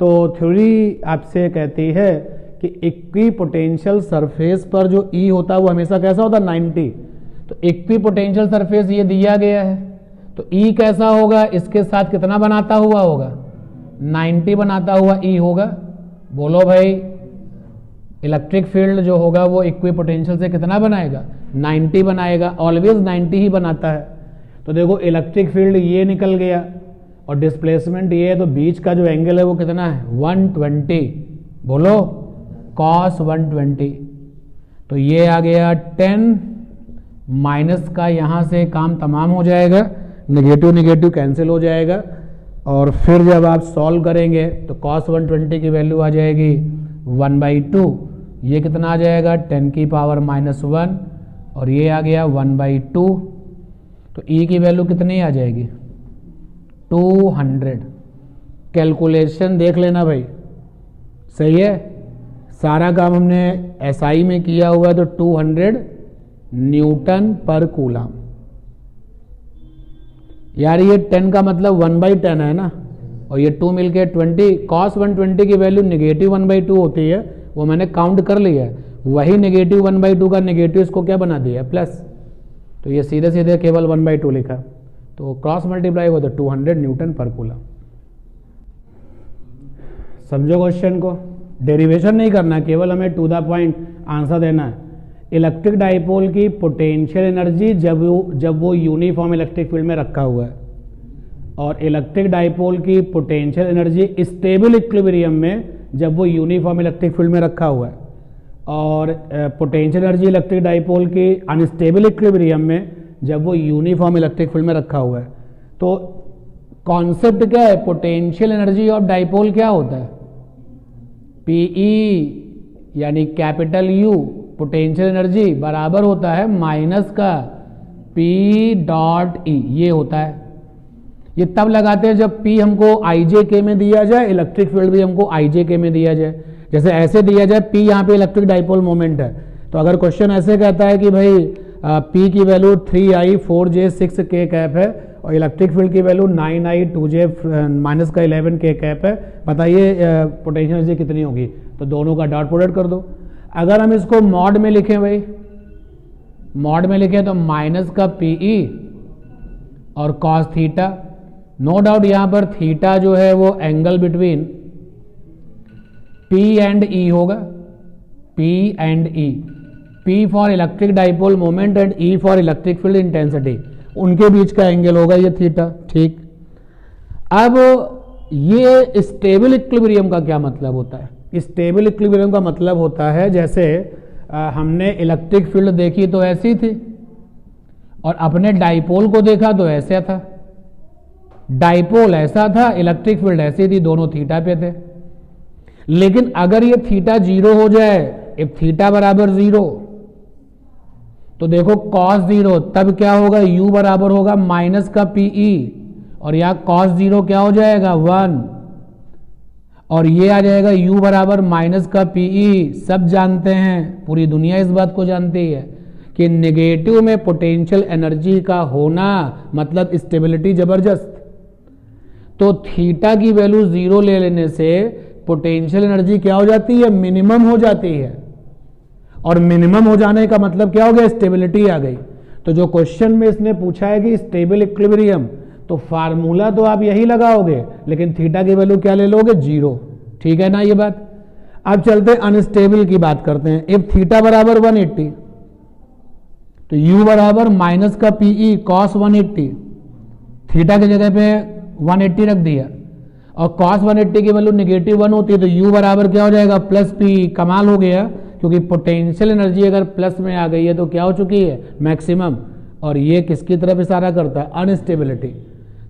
तो थ्योरी आपसे कहती है कि इक्वी पोटेंशियल सरफेस पर जो E होता है वो हमेशा कैसा होता है 90। तो इक्वी पोटेंशियल सरफेस ये दिया गया है, तो ई कैसा होगा, इसके साथ कितना बनाता हुआ होगा, 90 बनाता हुआ ई होगा। बोलो भाई, इलेक्ट्रिक फील्ड जो होगा वो इक्वी पोटेंशियल से कितना बनाएगा, 90 बनाएगा, ऑलवेज 90 ही बनाता है। तो देखो इलेक्ट्रिक फील्ड ये निकल गया और डिस्प्लेसमेंट ये है, तो बीच का जो एंगल है वो कितना है, 120। बोलो cos 120, तो ये आ गया 10, माइनस का यहाँ से काम तमाम हो जाएगा, नेगेटिव नेगेटिव कैंसिल हो जाएगा, और फिर जब आप सॉल्व करेंगे तो cos 120 की वैल्यू आ जाएगी 1/2, ये कितना आ जाएगा 10 की पावर -1, और ये आ गया 1/2, तो e की वैल्यू कितनी आ जाएगी, 200। कैलकुलेशन देख लेना भाई, सही है, सारा काम हमने SI में किया हुआ है, तो 200 न्यूटन पर कूलम। यार ये 10 का मतलब 1/10 है ना, और ये 2 मिलके 20, cos 120 की वैल्यू नेगेटिव 1/2 होती है, वो मैंने काउंट कर लिया है, वही नेगेटिव 1/2 का नेगेटिव इसको क्या बना दिया, प्लस, तो ये सीधे सीधे केवल 1/2 लिखा, तो क्रॉस मल्टीप्लाई हुआ तो 200 न्यूटन पर कूलम। समझो क्वेश्चन को, डेरिवेशन नहीं करना, केवल हमें टू द पॉइंट आंसर देना है। इलेक्ट्रिक डाइपोल की पोटेंशियल एनर्जी जब वो यूनिफॉर्म इलेक्ट्रिक फील्ड में रखा हुआ है, और इलेक्ट्रिक डाइपोल की पोटेंशियल एनर्जी स्टेबल इक्विलिब्रियम में जब वो यूनिफॉर्म इलेक्ट्रिक फील्ड में रखा हुआ है, और पोटेंशियल एनर्जी इलेक्ट्रिक डाइपोल की अनस्टेबल इक्विलिब्रियम में जब वो यूनिफॉर्म इलेक्ट्रिक फील्ड में रखा हुआ है। तो कॉन्सेप्ट क्या है, पोटेंशियल एनर्जी ऑफ डाइपोल क्या होता है, पीई यानी कैपिटल यू पोटेंशियल एनर्जी बराबर होता है माइनस का पी डॉट ई, ये होता है। ये तब लगाते हैं जब P हमको IJK में दिया जाए, इलेक्ट्रिक फील्ड भी हमको IJK में दिया जाए। जैसे ऐसे दिया जाए P यहाँ पे इलेक्ट्रिक डाइपोल मोमेंट है, तो अगर क्वेश्चन ऐसे कहता है कि भाई P की value 3I 4J 6K cap है और इलेक्ट्रिक फील्ड की वैल्यू 9I 2J माइनस का 11K कैप है, बताइए पोटेंशियल एनर्जी कितनी होगी, तो दोनों का डॉट प्रोडक्ट कर दो। अगर हम इसको मॉड में लिखें भाई, मॉड में लिखें तो माइनस का PE और कॉस थीटा, नो डाउट यहां पर थीटा जो है वो angle between P and E होगा, P and E, P for electric dipole moment and E for electric field intensity, उनके बीच का एंगल होगा ये थीटा, ठीक। अब ये स्टेबल इक्विलिब्रियम का क्या मतलब होता है, स्टेबल इक्विलिब्रियम का मतलब होता है जैसे हमने इलेक्ट्रिक फील्ड देखी तो ऐसी थी, और अपने डाइपोल को देखा तो ऐसा था, डाइपोल ऐसा था, इलेक्ट्रिक फील्ड ऐसी थी, दोनों थीटा पे थे। लेकिन अगर ये थीटा 0 हो जाए, इफ थीटा बराबर 0, तो देखो कॉस 0, तब क्या होगा, u बराबर होगा माइनस का PE, और यहां कॉस 0 क्या हो जाएगा 1, और ये आ जाएगा u बराबर माइनस का PE। सब जानते हैं, पूरी दुनिया इस बात को जानती है कि नेगेटिव में पोटेंशियल एनर्जी का होना मतलब स्टेबिलिटी जबरदस्त। तो थीटा की वैल्यू 0 ले लेने से पोटेंशियल एनर्जी क्या हो जाती है, मिनिमम हो जाती है, और मिनिमम हो जाने का मतलब क्या हो गया, स्टेबिलिटी आ गई। तो जो क्वेश्चन में इसने पूछा है कि स्टेबल इक्विलिब्रियम, तो फार्मूला तो आप यही लगाओगे, लेकिन थीटा की वैल्यू क्या ले लोगे, 0, ठीक है ना ये बात। अब चलते हैं अनस्टेबल की बात करते हैं। इफ थीटा बराबर 180, तो u बराबर माइनस का PE cos 180, थीटा की जगह पे 180 रख दिया, और cos 180 की वैल्यू -1 होती है, तो u बराबर क्या हो जाएगा, प्लस PE। कमाल हो गया, क्योंकि पोटेंशियल एनर्जी अगर प्लस में आ गई है तो क्या हो चुकी है, मैक्सिमम, और ये किसकी तरफ इशारा करता है, अनस्टेबिलिटी।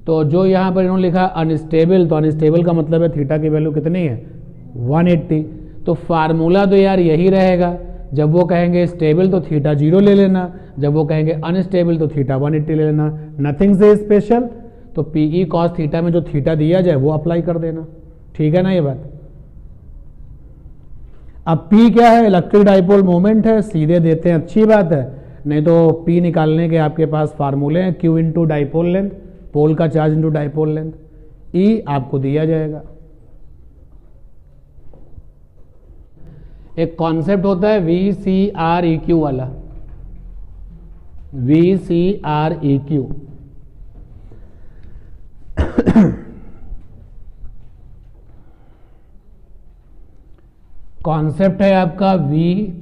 तो जो यहाँ पर इन्होंने लिखा अनस्टेबल, तो अनस्टेबल का मतलब है थीटा की वैल्यू कितनी है, 180। तो फार्मूला तो यार यही रहेगा, जब वो कहेंगे स्टेबल तो थीटा 0 ले लेना, जब वो कहेंगे अनस्टेबल तो थीटा 180 ले लेना, नथिंग से स्पेशल। तो PE कॉस थीटा में जो थीटा दिया जाए वो अप्लाई कर देना, ठीक है ना ये बात। अब P क्या है, इलेक्ट्रिक डाइपोल मोमेंट है, सीधे देते हैं, अच्छी बात है, नहीं तो P निकालने के आपके पास फार्मूले हैं, Q इंटू डाइपोल लेंथ, पोल का charge into dipole length, E आपको दिया जाएगा। एक कॉन्सेप्ट होता है VCR EQ वाला, VCREQ। कॉन्सेप्ट है आपका VCREQ।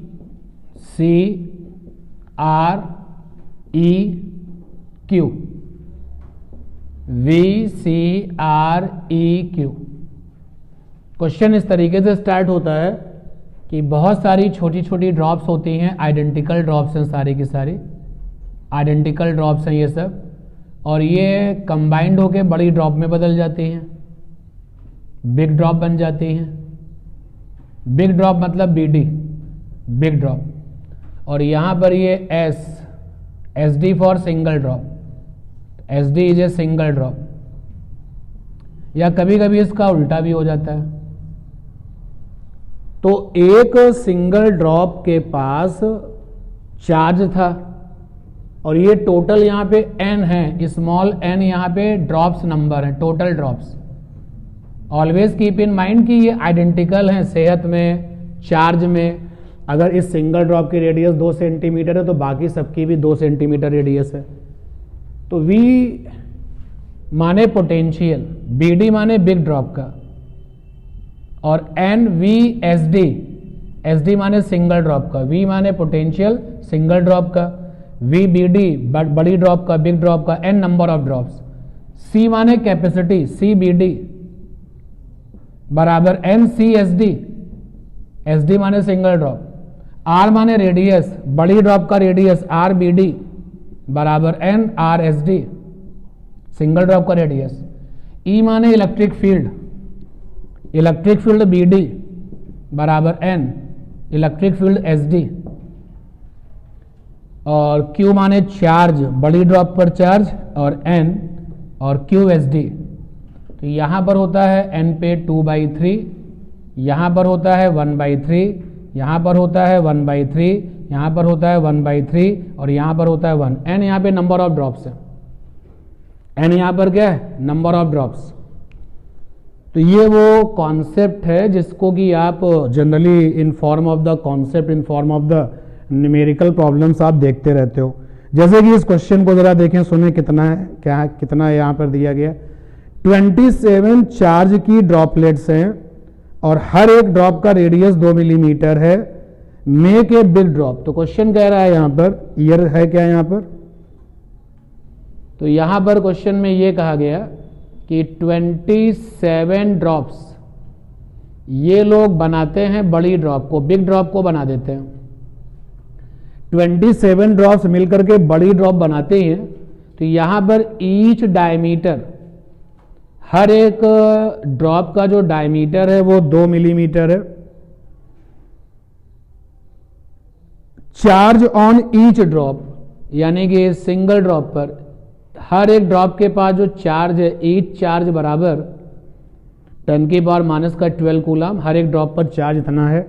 VCREQ। क्वेश्चन इस तरीके से स्टार्ट होता है कि बहुत सारी छोटी छोटी ड्रॉप्स होती हैं, आइडेंटिकल ड्रॉप्स हैं, सारी की सारी आइडेंटिकल ड्रॉप्स हैं ये सब, और ये कंबाइंड होके बड़ी ड्रॉप में बदल जाती हैं, बिग ड्रॉप बन जाती हैं। बिग ड्रॉप मतलब BD, बिग ड्रॉप। और यहाँ पर ये SD for single drop, SD is a single drop. या कभी कभी इसका उल्टा भी हो जाता है। तो एक सिंगल ड्रॉप के पास चार्ज था और ये टोटल यहाँ पे n है, स्मॉल n यहाँ पे ड्रॉप्स नंबर है, total drops. Always keep in mind कि ये आइडेंटिकल हैं सेहत में, चार्ज में। अगर इस सिंगल ड्रॉप की रेडियस 2 सेंटीमीटर है तो बाकी सबकी भी 2 सेंटीमीटर रेडियस है। तो V माने पोटेंशियल, BD माने बिग ड्रॉप का, और NVSD, SD माने सिंगल ड्रॉप का, V माने पोटेंशियल सिंगल ड्रॉप का, VBD बड़ी ड्रॉप का, बिग ड्रॉप का, N number of drops, C माने कैपेसिटी, CBD बराबर NCSD, SD माने सिंगल ड्रॉप, R माने रेडियस, बड़ी ड्रॉप का रेडियस RBD बराबर NRSD, सिंगल ड्रॉप का रेडियस। E माने electric field, electric field BD बराबर N, इलेक्ट्रिक फील्ड SD। और Q माने चार्ज, बड़ी ड्रॉप पर चार्ज, और N और QSD। तो यहां पर होता है N पे 2/3, यहां पर होता है 1/3, यहां पर होता है 1/3, यहां पर होता है 1/3, और यहां पर होता है 1। N यहां पे नंबर ऑफ ड्रॉप्स है, N यहां पर क्या है, नंबर ऑफ ड्रॉप्स। तो ये वो कॉन्सेप्ट है जिसको कि आप generally in form of the concept, in form of the numerical problems आप देखते रहते हो। जैसे कि इस क्वेश्चन को जरा देखें, सुने कितना है, क्या कितना यहाँ पर दिया गया। 27 चार्ज की ड्रॉपलेट्स हैं और हर एक ड्रॉप का रेडियस 2 मिलीमीटर है। Make a big drop. तो क्वेश्चन कह रहा है यहाँ पर, ईयर है क्या यहाँ पर, तो यहाँ पर क्वेश्चन में ये कहा गया कि 27 ड्रॉप्स ये लोग बनाते हैं बड़ी ड्रॉप को, बिग ड्रॉप को बना देते हैं। 27 ड्रॉप्स मिलकर के बड़ी ड्रॉप बनाते हैं। तो यहां पर ईच डायमीटर, हर एक ड्रॉप का जो डायमीटर है वो 2 मिलीमीटर है। चार्ज ऑन ईच ड्रॉप, यानी कि सिंगल ड्रॉप पर हर एक ड्रॉप के पास जो चार्ज है, ईच चार्ज बराबर 10⁻⁻12 कूलम, हर एक ड्रॉप पर चार्ज इतना है।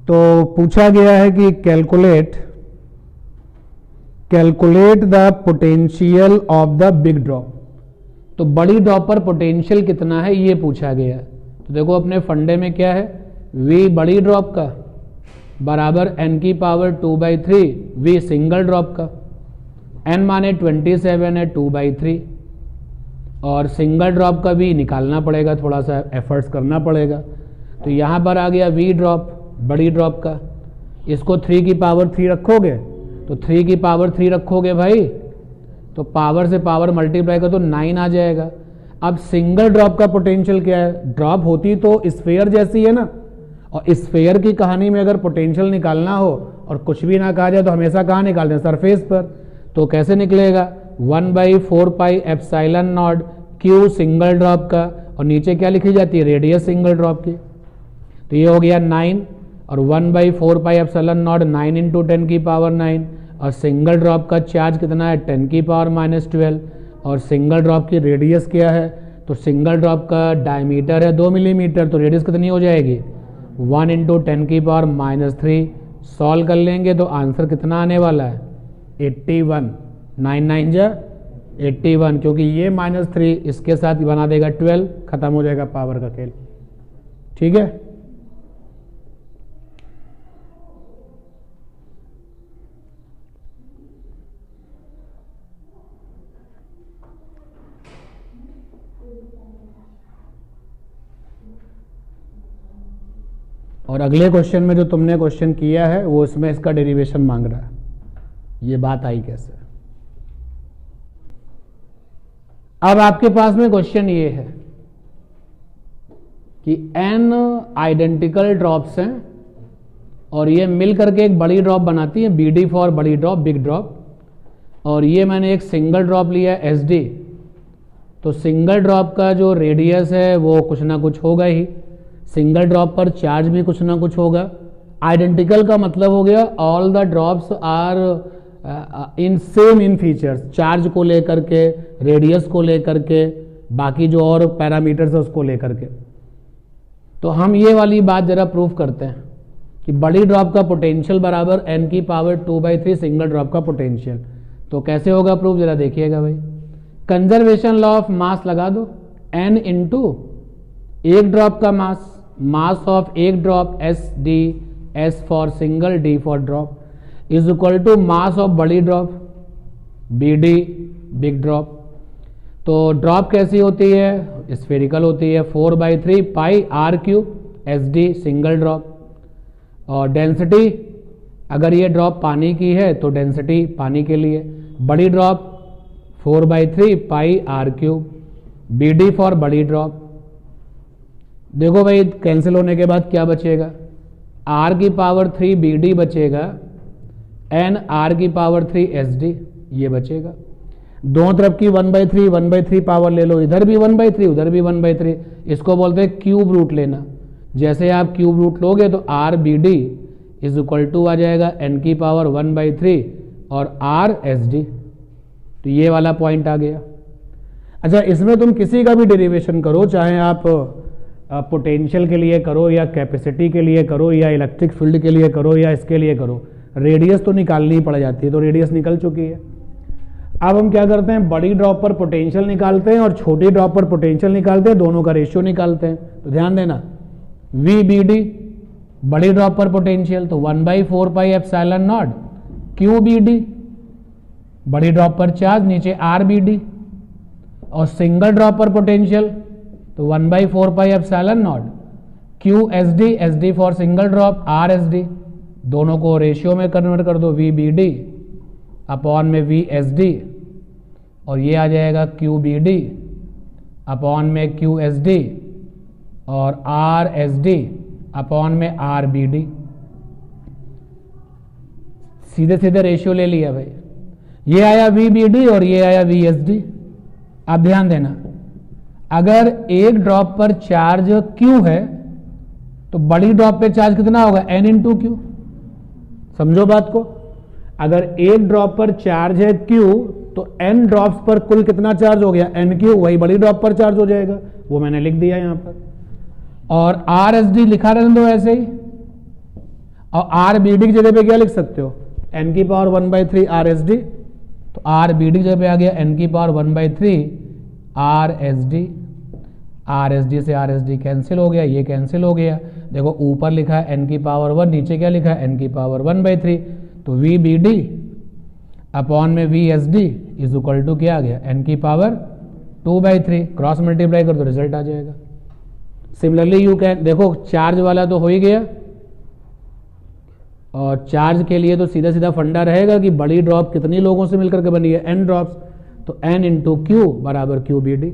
तो पूछा गया है कि calculate the potential of the big drop. तो बड़ी ड्रॉप पर पोटेंशियल कितना है ये पूछा गया है। तो देखो अपने फंडे में क्या है, V बड़ी ड्रॉप का बराबर N⁻²/3 V सिंगल ड्रॉप का, N माने 27 है 2/3, और सिंगल ड्रॉप का भी निकालना पड़ेगा, थोड़ा सा एफर्ट्स करना पड़ेगा। तो यहाँ पर आ गया V ड्रॉप बड़ी ड्रॉप का, इसको 3⁻³ रखोगे तो 3⁻³ रखोगे भाई, तो पावर से पावर मल्टीप्लाई कर तो 9 आ जाएगा। अब सिंगल ड्रॉप का पोटेंशियल क्या है, ड्रॉप होती तो स्फेयर जैसी है ना, और स्फेयर की कहानी में अगर पोटेंशियल निकालना हो और कुछ भी ना कहा जाए तो हमेशा कहाँ निकालते हैं, सरफेस पर। तो कैसे निकलेगा, 1/4πε0 Q सिंगल ड्रॉप का, और नीचे क्या लिखी जाती है, रेडियस सिंगल ड्रॉप की। तो ये हो गया 9, और 1/4πε0 9 × 10⁻⁹, और सिंगल ड्रॉप का चार्ज कितना है 10⁻⁻12, और सिंगल ड्रॉप की रेडियस क्या है, तो सिंगल ड्रॉप का डायमीटर है 2 मिलीमीटर, तो रेडियस कितनी हो जाएगी 1 × 10⁻³ सॉल्व कर लेंगे तो आंसर कितना आने वाला है 81, 9 9 जा 81, क्योंकि ये -3 इसके साथ बना देगा 12, खत्म हो जाएगा पावर का खेल। ठीक है, और अगले क्वेश्चन में जो तुमने क्वेश्चन किया है वो इसमें इसका डेरिवेशन मांग रहा है। ये बात आई कैसे? अब आपके पास में क्वेश्चन ये है कि n आइडेंटिकल ड्रॉप्स हैं और ये मिल करके एक बड़ी ड्रॉप बनाती है, BD फॉर बड़ी ड्रॉप, बिग ड्रॉप, और ये मैंने एक सिंगल ड्रॉप लिया SD। तो सिंगल ड्रॉप का जो रेडियस है वो कुछ ना कुछ होगा ही, सिंगल ड्रॉप पर चार्ज भी कुछ ना कुछ होगा। आइडेंटिकल का मतलब हो गया all the drops are in same in features, charge को लेकर के, रेडियस को लेकर के, बाकी जो और पैरामीटर्स है उसको लेकर के। तो हम ये वाली बात जरा प्रूफ करते हैं कि बड़ी ड्रॉप का पोटेंशियल बराबर n की पावर 2/3 सिंगल ड्रॉप का पोटेंशियल। तो कैसे होगा प्रूफ, जरा देखिएगा भाई। कंजर्वेशन लॉ ऑफ मास लगा दो, n इंटू एक ड्रॉप का मास ऑफ एक drop SD, S for single, D for drop, is equal to mass of बड़ी ड्रॉप BD, बिग ड्रॉप। तो ड्रॉप कैसी होती है, स्फेरिकल होती है, 4/3 pi r³ SD single drop. और डेंसिटी, अगर ये ड्रॉप पानी की है तो डेंसिटी पानी के लिए, बड़ी drop 4/3 pi r³ BD for बड़ी ड्रॉप। देखो भाई कैंसिल होने के बाद क्या बचेगा, r की पावर 3 BD बचेगा, n r की पावर 3 SD ये बचेगा। दोनों तरफ की 1/3 पावर ले लो, इधर भी 1/3 उधर भी 1/3, इसको बोलते हैं क्यूब रूट लेना। जैसे आप क्यूब रूट लोगे तो r BD is equal to आ जाएगा n की पावर 1/3 और r SD। तो ये वाला पॉइंट आ गया। अच्छा, इसमें तुम किसी का भी डेरिवेशन करो, चाहे आप पोटेंशियल के लिए करो या कैपेसिटी के लिए करो या इलेक्ट्रिक फील्ड के लिए करो या इसके लिए करो, रेडियस तो निकालनी ही पड़ जाती है। तो रेडियस निकल चुकी है। अब हम क्या करते हैं, बड़ी ड्रॉप पर पोटेंशियल निकालते हैं और छोटी ड्रॉप पर पोटेंशियल निकालते हैं, दोनों का रेशियो निकालते हैं। तो ध्यान देना, VBD बड़ी ड्रॉप पर पोटेंशियल तो 1/4 पाई एप्सिलॉन नॉट QBD, बड़ी ड्रॉप पर चार्ज, नीचे RBD, और सिंगल ड्रॉप पर पोटेंशियल तो 1/4 pi epsilon not QSD, SD for single drop, RSD। दोनों को रेशियो में कन्वर्ट कर दो, VBD अपॉन में VSD, और ये आ जाएगा QBD अपॉन में QSD और RSD अपॉन में RBD। सीधे सीधे रेशियो ले लिया भाई। ये आया VBD और ये आया VSD। अब ध्यान देना, अगर एक ड्रॉप पर चार्ज Q है तो बड़ी ड्रॉप पे चार्ज कितना होगा, N इंटू Q। समझो बात को, अगर एक ड्रॉप पर चार्ज है Q तो N ड्रॉप्स पर कुल कितना चार्ज हो गया, NQ, वही बड़ी ड्रॉप पर चार्ज हो जाएगा, वो मैंने लिख दिया यहां पर। और RSD लिखा रहने दो ऐसे ही, और RBD की जगह पे क्या लिख सकते हो, N की पावर 1/3 RSD, तो RBD की जगह पे आ गया N की पावर 1/3 RSD। RSD से RSD कैंसिल हो गया, ये कैंसिल हो गया। देखो ऊपर लिखा है N की पावर 1, नीचे क्या लिखा है N की पावर 1/3, तो VBD अपॉन में VSD इज इक्वल टू क्या आ गया, N की पावर 2/3, क्रॉस मल्टीप्लाई कर दो रिजल्ट आ जाएगा। सिमिलरली यू कैन, देखो चार्ज वाला तो हो ही गया, और चार्ज के लिए तो सीधा सीधा फंडा रहेगा कि बड़ी ड्रॉप कितनी लोगों से मिलकर के बनी है, N ड्रॉप्स, तो N इंटू Q बराबर QBD।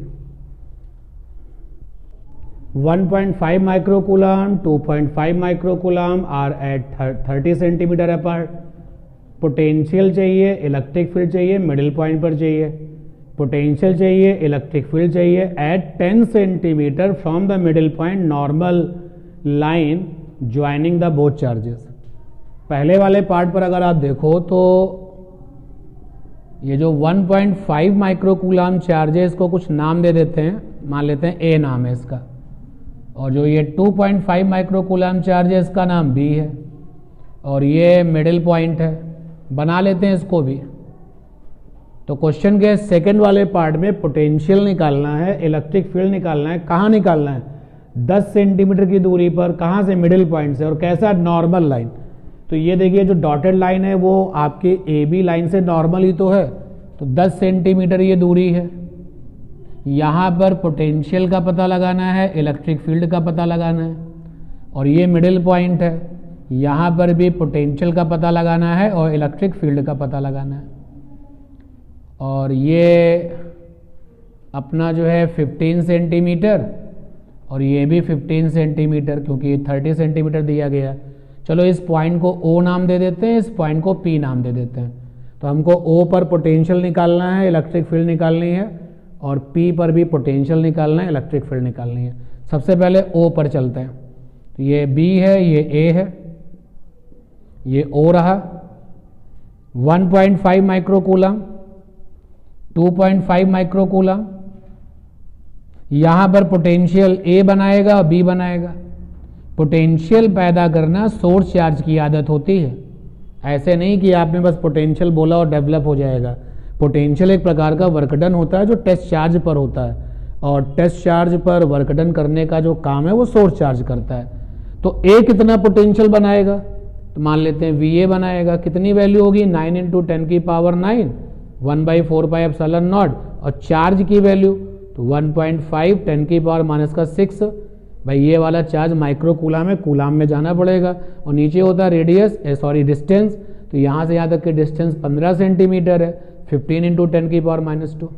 1.5 microcoulomb, 2.5 microcoulomb are at 30 centimeter apart. Potential चाहिए, इलेक्ट्रिक फील्ड चाहिए, मिडिल पॉइंट पर चाहिए। पोटेंशियल चाहिए, इलेक्ट्रिक फील्ड चाहिए at 10 centimeter from the middle point, normal line joining the both charges. पहले वाले पार्ट पर अगर आप देखो तो ये जो 1.5 माइक्रोकूलम चार्ज है इसको कुछ नाम दे देते हैं, मान लेते हैं A नाम है इसका, और जो ये 2.5 माइक्रोकूलम चार्ज है इसका नाम B है, और ये मिडिल पॉइंट है, बना लेते हैं इसको भी। तो क्वेश्चन के सेकंड वाले पार्ट में पोटेंशियल निकालना है, इलेक्ट्रिक फील्ड निकालना है। कहाँ निकालना है, 10 सेंटीमीटर की दूरी पर, कहाँ से, मिडिल पॉइंट से, और कैसा, नॉर्मल लाइन। तो ये देखिए जो डॉटेड लाइन है वो आपके AB लाइन से नॉर्मल ही तो है, तो 10 सेंटीमीटर ये दूरी है। यहाँ पर पोटेंशियल का पता लगाना है, इलेक्ट्रिक फील्ड का पता लगाना है। और ये मिडिल पॉइंट है। यहाँ पर भी पोटेंशियल का पता लगाना है और इलेक्ट्रिक फील्ड का पता लगाना है। और ये अपना जो है 15 सेंटीमीटर और ये भी 15 सेंटीमीटर, क्योंकि 30 सेंटीमीटर दिया गया। चलो इस पॉइंट को O नाम दे देते हैं, इस पॉइंट को P नाम दे देते हैं। तो हमको O पर पोटेंशियल निकालना है, इलेक्ट्रिक फील्ड निकालनी है, और P पर भी पोटेंशियल निकालना है, इलेक्ट्रिक फील्ड निकालनी है। सबसे पहले O पर चलते हैं। तो ये B है, ये A है, ये O रहा। 1.5 माइक्रोकूलम, 2.5 माइक्रोकूलम। यहां पर पोटेंशियल A बनाएगा और B बनाएगा। पोटेंशियल पैदा करना सोर्स चार्ज की आदत होती है। ऐसे नहीं कि आपने बस पोटेंशियल बोला और डेवलप हो जाएगा। पोटेंशियल एक प्रकार का वर्कडन होता है जो टेस्ट चार्ज पर होता है, और टेस्ट चार्ज पर वर्कडन करने का जो काम है वो सोर्स चार्ज करता है। तो A कितना पोटेंशियल बनाएगा, तो मान लेते हैं VA बनाएगा। कितनी वैल्यू होगी, 9 × 10 की पावर 9, 1/4 पाई एप्सिलॉन नॉट। और चार्ज की वैल्यू तो 1.5 10 की पावर -6। भाई ये वाला चार्ज माइक्रो कूलाम में, कूलाम में जाना पड़ेगा। और नीचे होता है रेडियस, डिस्टेंस। तो यहाँ से यहाँ तक की डिस्टेंस 15 सेंटीमीटर है, 15 × 10 की पावर -2।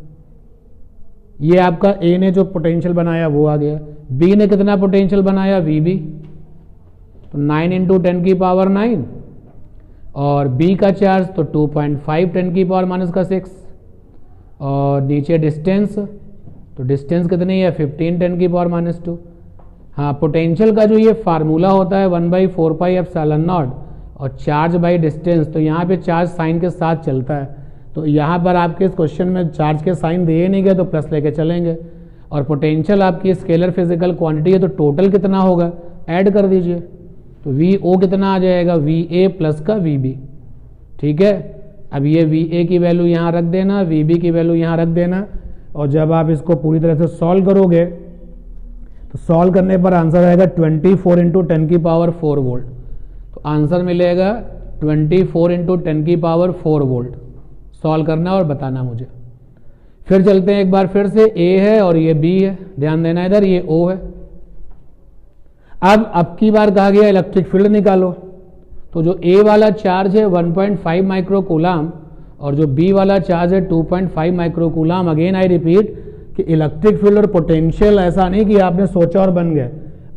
ये आपका A ने जो पोटेंशियल बनाया वो आ गया। B ने कितना पोटेंशियल बनाया, VB, तो 9 × 10 की पावर 9। और B का चार्ज तो 2.5 10 की पावर -6। और नीचे डिस्टेंस, तो डिस्टेंस कितनी है, 15 10 की पावर -2। हाँ, पोटेंशियल का जो ये फार्मूला होता है 1/4 पाई एप्सिलॉन नॉट और चार्ज बाई डिस्टेंस, तो यहाँ पे चार्ज साइन के साथ चलता है। तो यहाँ पर आपके इस क्वेश्चन में चार्ज के साइन दिए नहीं गए तो प्लस लेके चलेंगे। और पोटेंशियल आपकी स्केलर फिजिकल क्वांटिटी है, तो टोटल कितना होगा, ऐड कर दीजिए। तो VO कितना आ जाएगा, VA प्लस का VB। ठीक है, अब ये VA की वैल्यू यहाँ रख देना, VB की वैल्यू यहाँ रख देना। और जब आप इसको पूरी तरह से सॉल्व करोगे तो सॉल्व करने पर आंसर आएगा 24 × 10 की पावर 4 वोल्ट। तो आंसर मिलेगा 24 × 10 की पावर 4 वोल्ट। सॉल्व करना और बताना मुझे। फिर चलते हैं एक बार फिर से, A है और ये B है, ध्यान देना इधर, ये O है। अब की बार कहा गया इलेक्ट्रिक फील्ड निकालो। तो जो A वाला चार्ज है 1.5 माइक्रोकूलम और जो B वाला चार्ज है 2.5 माइक्रोकूलम। अगेन आई रिपीट कि इलेक्ट्रिक फील्ड और पोटेंशियल ऐसा नहीं कि आपने सोचा और बन गए।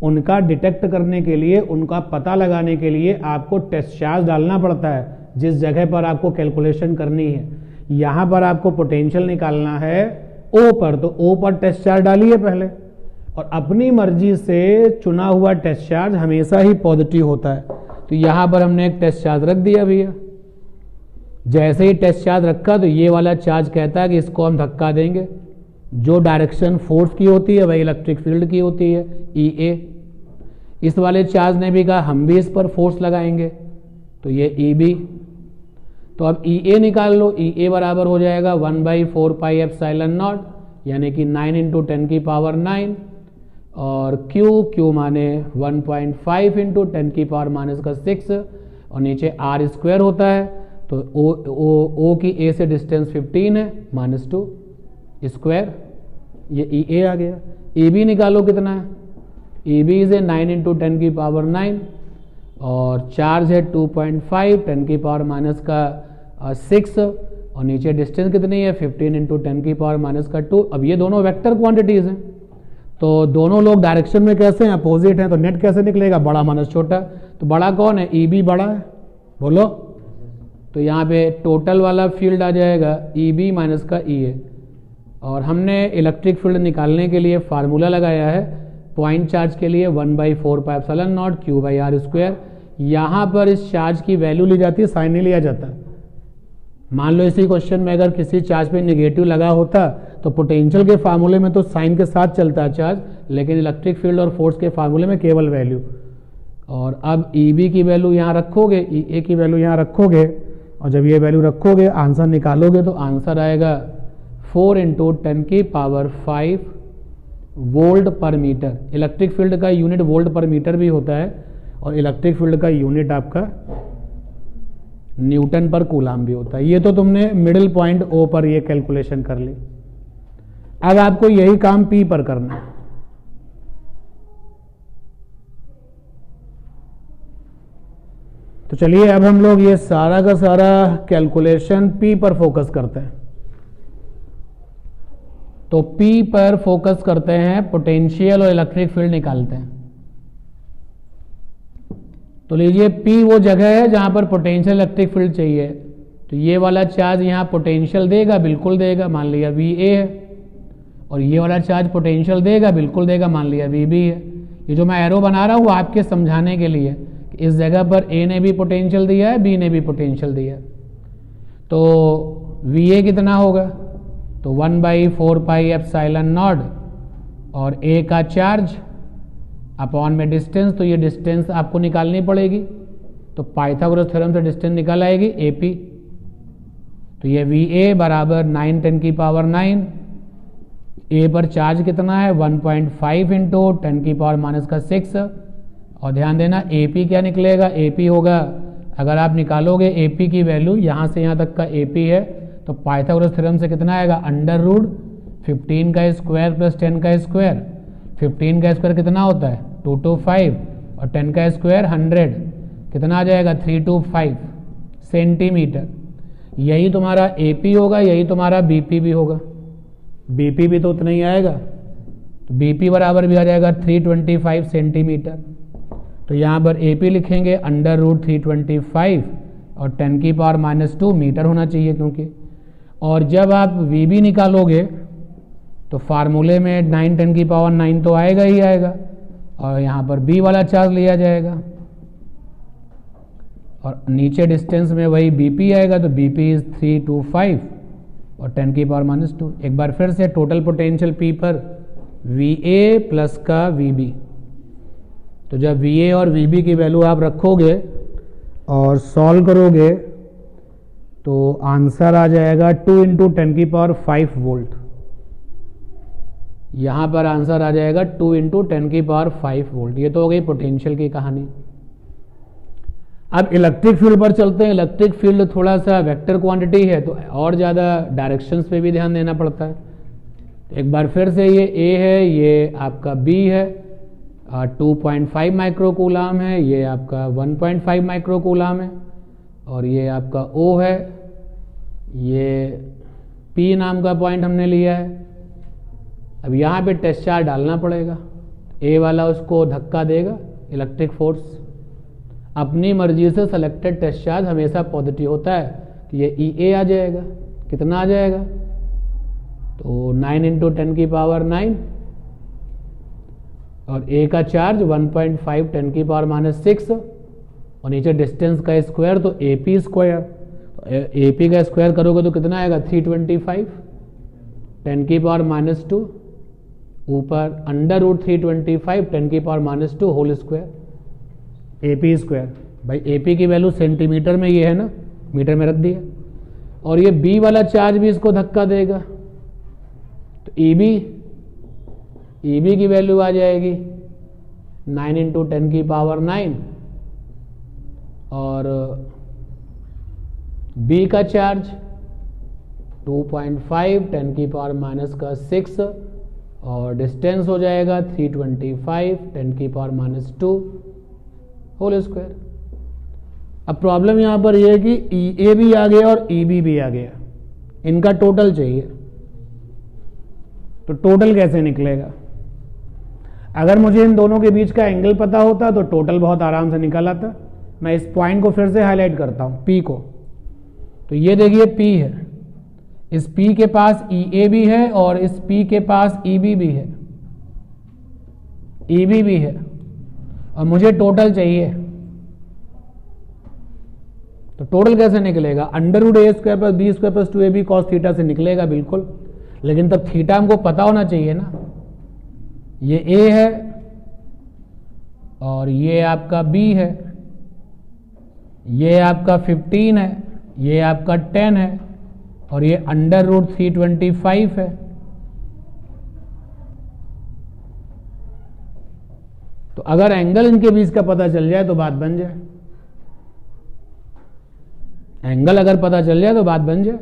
उनका डिटेक्ट करने के लिए, उनका पता लगाने के लिए आपको टेस्ट चार्ज डालना पड़ता है जिस जगह पर आपको कैलकुलेशन करनी है। यहाँ पर आपको पोटेंशियल निकालना है O पर, तो O पर टेस्ट चार्ज डालिए पहले। और अपनी मर्जी से चुना हुआ टेस्ट चार्ज हमेशा ही पॉजिटिव होता है। तो यहाँ पर हमने एक टेस्ट चार्ज रख दिया भैया। जैसे ही टेस्ट चार्ज रखा तो ये वाला चार्ज कहता है कि इसको हम धक्का देंगे। जो डायरेक्शन फोर्स की होती है वही इलेक्ट्रिक फील्ड की होती है, EA। इस वाले चार्ज ने भी कहा हम भी इस पर फोर्स लगाएंगे, तो ये EB। तो अब EA निकाल लो। EA बराबर हो जाएगा 1/4 पाई एप्सिलॉन नॉट, यानी कि 9 × 10 की पावर 9। और Q माने 1.5 × 10 की पावर -6। और नीचे R² होता है, तो O की A से डिस्टेंस 15 है, -2 स्क्वायर। ये EA आ गया। EB निकालो कितना है, EB से 9 × 10 की पावर 9 और चार्ज है 2.5 10 की पावर -6। और नीचे डिस्टेंस कितनी है, 15 × 10 की पावर -2। अब ये दोनों वेक्टर क्वांटिटीज हैं, तो दोनों लोग डायरेक्शन में कैसे हैं, अपोजिट हैं। तो नेट कैसे निकलेगा, बड़ा माइनस छोटा। तो बड़ा कौन है, EB बड़ा है, बोलो। तो यहाँ पे टोटल वाला फील्ड आ जाएगा EB माइनस का EA। और हमने इलेक्ट्रिक फील्ड निकालने के लिए फार्मूला लगाया है पॉइंट चार्ज के लिए 1/4 पाई एप्सिलॉन नॉट Q/R²। यहाँ पर इस चार्ज की वैल्यू ली जाती है, साइन नहीं लिया जाता। मान लो इसी क्वेश्चन में अगर किसी चार्ज पे नेगेटिव लगा होता तो पोटेंशियल के फार्मूले में तो साइन के साथ चलता है चार्ज, लेकिन इलेक्ट्रिक फील्ड और फोर्स के फार्मूले में केवल वैल्यू। और अब EB की वैल्यू यहाँ रखोगे, EA की वैल्यू यहाँ रखोगे, और जब ये वैल्यू रखोगे आंसर निकालोगे तो आंसर आएगा 4 × 10 की पावर 5 वोल्ट पर मीटर। इलेक्ट्रिक फील्ड का यूनिट वोल्ट पर मीटर भी होता है और इलेक्ट्रिक फील्ड का यूनिट आपका न्यूटन पर कूलाम भी होता है। ये तो तुमने मिडिल पॉइंट O पर ये कैलकुलेशन कर ली। अब आपको यही काम P पर करना है। तो चलिए अब हम लोग ये सारा का सारा कैलकुलेशन P पर फोकस करते हैं। तो P पर फोकस करते हैं, पोटेंशियल और इलेक्ट्रिक फील्ड निकालते हैं। तो लीजिए P वो जगह है जहां पर पोटेंशियल इलेक्ट्रिक फील्ड चाहिए। तो ये वाला चार्ज यहाँ पोटेंशियल देगा, बिल्कुल देगा, मान लिया VA है। और ये वाला चार्ज पोटेंशियल देगा, बिल्कुल देगा, मान लिया VB है। ये जो मैं एरो बना रहा हूँ आपके समझाने के लिए, इस जगह पर A ने भी पोटेंशियल दिया है, B ने भी पोटेंशियल दिया है। तो VA कितना होगा? तो 1/4 पाई एप्सिलॉन नॉट और A का चार्ज अपॉन में डिस्टेंस। तो ये डिस्टेंस आपको निकालनी पड़ेगी। तो पाइथागोरस थ्योरम से डिस्टेंस निकल आएगी AP। तो ये VA बराबर 9 10 की पावर 9। A पर चार्ज कितना है? 1.5 इंटू 10 की पावर माइनस का 6। और ध्यान देना AP क्या निकलेगा? AP होगा, अगर आप निकालोगे AP की वैल्यू यहाँ से यहाँ तक का AP है तो पाइथागोरस थ्योरम से कितना आएगा? अंडर रूट 15 का स्क्वायर प्लस 10 का स्क्वायर। 15 का स्क्वायर कितना होता है? 225 और 10 का स्क्वायर 100, कितना आ जाएगा? 325 सेंटीमीटर। यही तुम्हारा AP होगा, यही तुम्हारा BP भी होगा। BP भी तो उतना ही आएगा। तो BP बराबर भी आ जाएगा 325 सेंटीमीटर। तो यहाँ पर AP लिखेंगे अंडर रूट 325 और 10 की पावर माइनस 2 मीटर होना चाहिए क्योंकि। और जब आप VB निकालोगे तो फार्मूले में 9 10 की पावर 9 तो आएगा ही आएगा। और यहाँ पर B वाला चार्ज लिया जाएगा और नीचे डिस्टेंस में वही BP आएगा। तो BP इज 325 और 10 की पावर माइनस 2। एक बार फिर से टोटल पोटेंशियल P पर VA प्लस का VB। तो जब VA और VB की वैल्यू आप रखोगे और सॉल्व करोगे तो आंसर आ जाएगा 2 इंटू 10 की पावर 5 वोल्ट। यहां पर आंसर आ जाएगा 2 इंटू 10 की पावर 5 वोल्ट। ये तो हो गई पोटेंशियल की कहानी। अब इलेक्ट्रिक फील्ड पर चलते हैं। इलेक्ट्रिक फील्ड थोड़ा सा वेक्टर क्वांटिटी है तो और ज़्यादा डायरेक्शंस पे भी ध्यान देना पड़ता है। एक बार फिर से ये A है, ये आपका B है, 2.5 माइक्रोकूलाम है, ये आपका 1.5 माइक्रोकूलाम है और ये आपका O है, ये P नाम का पॉइंट हमने लिया है। अब यहाँ पे टेस्ट चार्ज डालना पड़ेगा। A वाला उसको धक्का देगा, इलेक्ट्रिक फोर्स अपनी मर्जी से सेलेक्टेड टेस्ट चार्ज हमेशा पॉजिटिव होता है। तो ये EA आ जाएगा, कितना आ जाएगा? तो 9 इंटू 10 की पावर 9 और A का चार्ज 1.5 10 की पावर माइनस 6 और नीचे डिस्टेंस का स्क्वायर तो AP स्क्वायर। तो AP का स्क्वायर करोगे तो कितना आएगा? 325 10 की पावर माइनस 2 ऊपर अंडर रूट 325 10 की power minus 2 whole square AP square. भाई AP की वैल्यू सेंटीमीटर में ये है ना, मीटर में रख दिया। और ये B वाला चार्ज भी इसको धक्का देगा तो EB की वैल्यू आ जाएगी 9 इंटू 10 की पावर 9 और B का चार्ज 2.5 10 की पावर माइनस का 6 और डिस्टेंस हो जाएगा 325 10 की पावर माइनस 2 होल स्क्वायर। अब प्रॉब्लम यहां पर यह है कि EA भी आ गया और EB भी आ गया, इनका टोटल चाहिए। तो टोटल कैसे निकलेगा? अगर मुझे इन दोनों के बीच का एंगल पता होता तो टोटल बहुत आराम से निकल आता। मैं इस पॉइंट को फिर से हाईलाइट करता हूं, P को। तो ये देखिए P है, इस P के पास EA भी है और इस P के पास EB भी है, EB भी है और मुझे टोटल चाहिए। तो टोटल कैसे निकलेगा? Under root A square plus B square plus 2AB cos theta से निकलेगा बिल्कुल, लेकिन तब थीटा हमको पता होना चाहिए ना। ये A है और ये आपका B है, ये आपका 15 है, ये आपका 10 है और ये अंडर रूट 325 है। तो अगर एंगल इनके बीच का पता चल जाए तो बात बन जाए। एंगल अगर पता चल जाए तो बात बन जाए।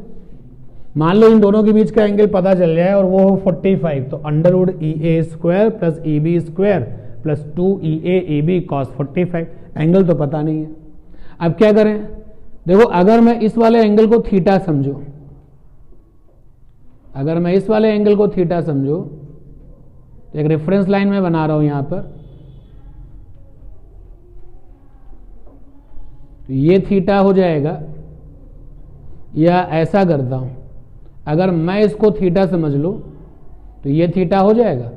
मान लो इन दोनों के बीच का एंगल पता चल जाए और वो हो 45, तो under root EA square plus EB square plus 2EA EB cos 45। Angle तो पता नहीं है। अब क्या करें, देखो अगर मैं इस वाले एंगल को थीटा समझूं, अगर मैं इस वाले एंगल को थीटा समझूं, तो एक रेफरेंस लाइन में बना रहा हूं यहां पर, तो ये थीटा हो जाएगा, या ऐसा करता हूं, अगर मैं इसको थीटा समझ लूं तो ये थीटा हो जाएगा।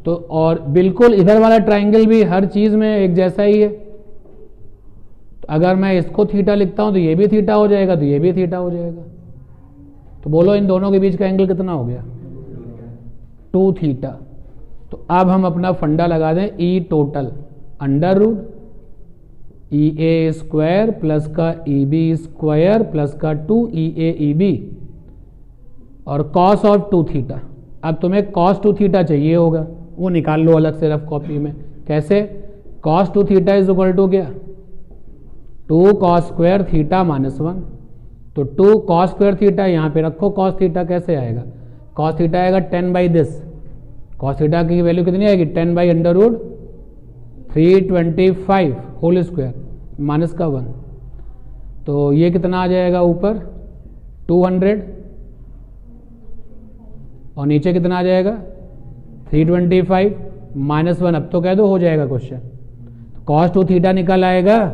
तो और बिल्कुल इधर वाला ट्राइंगल भी हर चीज में एक जैसा ही है, तो अगर मैं इसको थीटा लिखता हूं तो ये भी थीटा हो जाएगा, तो ये भी थीटा हो जाएगा। तो बोलो इन दोनों के बीच का एंगल कितना हो गया, 2 थीटा। तो अब हम अपना फंडा लगा दें, ई टोटल अंडर रूट ई ए स्क्वायर प्लस का ई बी स्क्वायर प्लस का 2 ई ए ई बी और कॉस ऑफ 2 थीटा। अब तुम्हें कॉस 2 थीटा चाहिए होगा, वो निकाल लो अलग से रफ कॉपी में। कैसे, cos 2 theta is equal to क्या, 2 कॉस स्क्वायर थीटा -1। तो 2 कॉस स्क्वायर थीटा यहाँ पे रखो, कॉस थीटा कैसे आएगा, कॉस थीटा आएगा 10 बाई दिस, कॉस थीटा की वैल्यू कितनी आएगी 10 by under root 325 whole square minus का 1। तो ये कितना आ जाएगा ऊपर 200 और नीचे कितना आ जाएगा 325 -1। अब तो कह दो हो जाएगा क्वेश्चन। कॉस 2 थीटा निकल आएगा,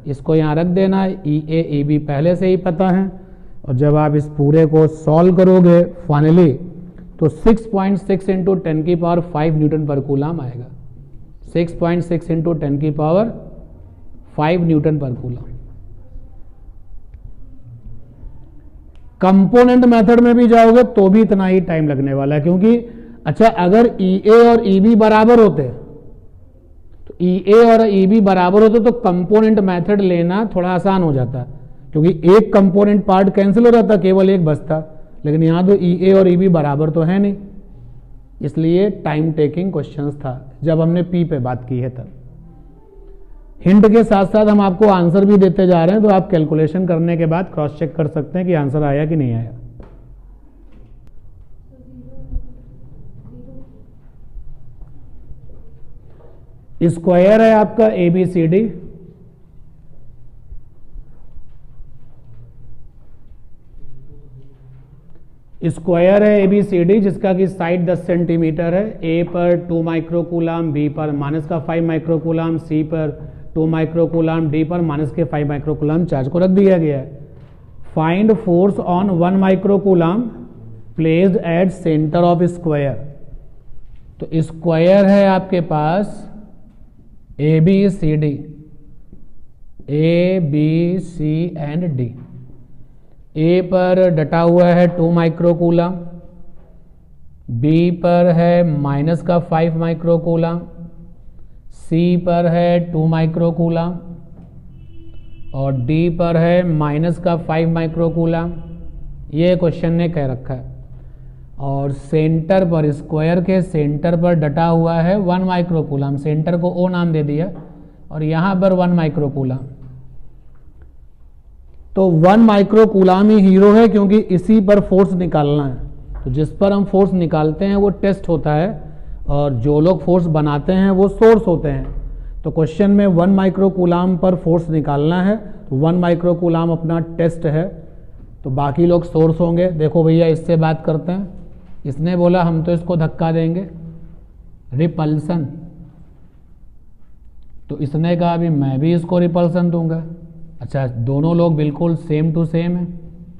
इसको यहाँ रख देना, ई ए ई बी पहले से ही पता है। और जब आप इस पूरे को सॉल्व करोगे फाइनली तो 6.6 इंटू 10 की पावर 5 न्यूटन पर कूलम आएगा, 6.6 इंटू 10 की पावर 5 न्यूटन पर कूलम। कंपोनेंट मेथड में भी जाओगे तो भी इतना ही टाइम लगने वाला है, क्योंकि अच्छा अगर ई ए और ई बी बराबर होते तो ई ए और ई बी बराबर होते तो कंपोनेंट मेथड लेना थोड़ा आसान हो जाता, क्योंकि एक कंपोनेंट पार्ट कैंसिल हो जाता, केवल एक बचता। लेकिन यहां तो ई ए और ई बी बराबर तो है नहीं, इसलिए टाइम टेकिंग क्वेश्चंस था जब हमने पी पे बात की है तब। हिंट के साथ साथ हम आपको आंसर भी देते जा रहे हैं, तो आप कैलकुलेशन करने के बाद क्रॉस चेक कर सकते हैं कि आंसर आया कि नहीं आया। स्क्वायर है आपका ABCD, स्क्वायर है ABCD जिसका कि साइड 10 सेंटीमीटर है। A पर 2 माइक्रोकूलम, B पर -5 माइक्रोकूलम, C पर 2 माइक्रोकूलम, D पर -5 माइक्रोकूलम चार्ज को रख दिया गया है। Find force on 1 microcoulomb placed at centre of square. तो स्क्वायर है आपके पास ABCD, A B C and D। A पर डटा हुआ है 2 माइक्रोकूलम, B पर है -5 माइक्रोकूलम, C पर है 2 माइक्रोकूलम और D पर है -5 माइक्रोकूलम। ये क्वेश्चन ने कह रखा है। और सेंटर पर, स्क्वायर के सेंटर पर डटा हुआ है 1 माइक्रोकूलम, सेंटर को O नाम दे दिया और यहां पर 1 माइक्रोकूलम। तो 1 माइक्रोकूलम ही हीरो है, क्योंकि इसी पर फोर्स निकालना है। तो जिस पर हम फोर्स निकालते हैं वो टेस्ट होता है, और जो लोग फोर्स बनाते हैं वो सोर्स होते हैं। तो क्वेश्चन में 1 माइक्रोकूलम पर फोर्स निकालना है, तो 1 माइक्रोकूलम अपना टेस्ट है, तो बाकी लोग सोर्स होंगे। देखो भैया इससे बात करते हैं, इसने बोला हम तो इसको धक्का देंगे, रिपल्सन। तो इसने कहा अभी मैं भी इसको रिपल्सन दूंगा। अच्छा, दोनों लोग बिल्कुल सेम टू सेम है,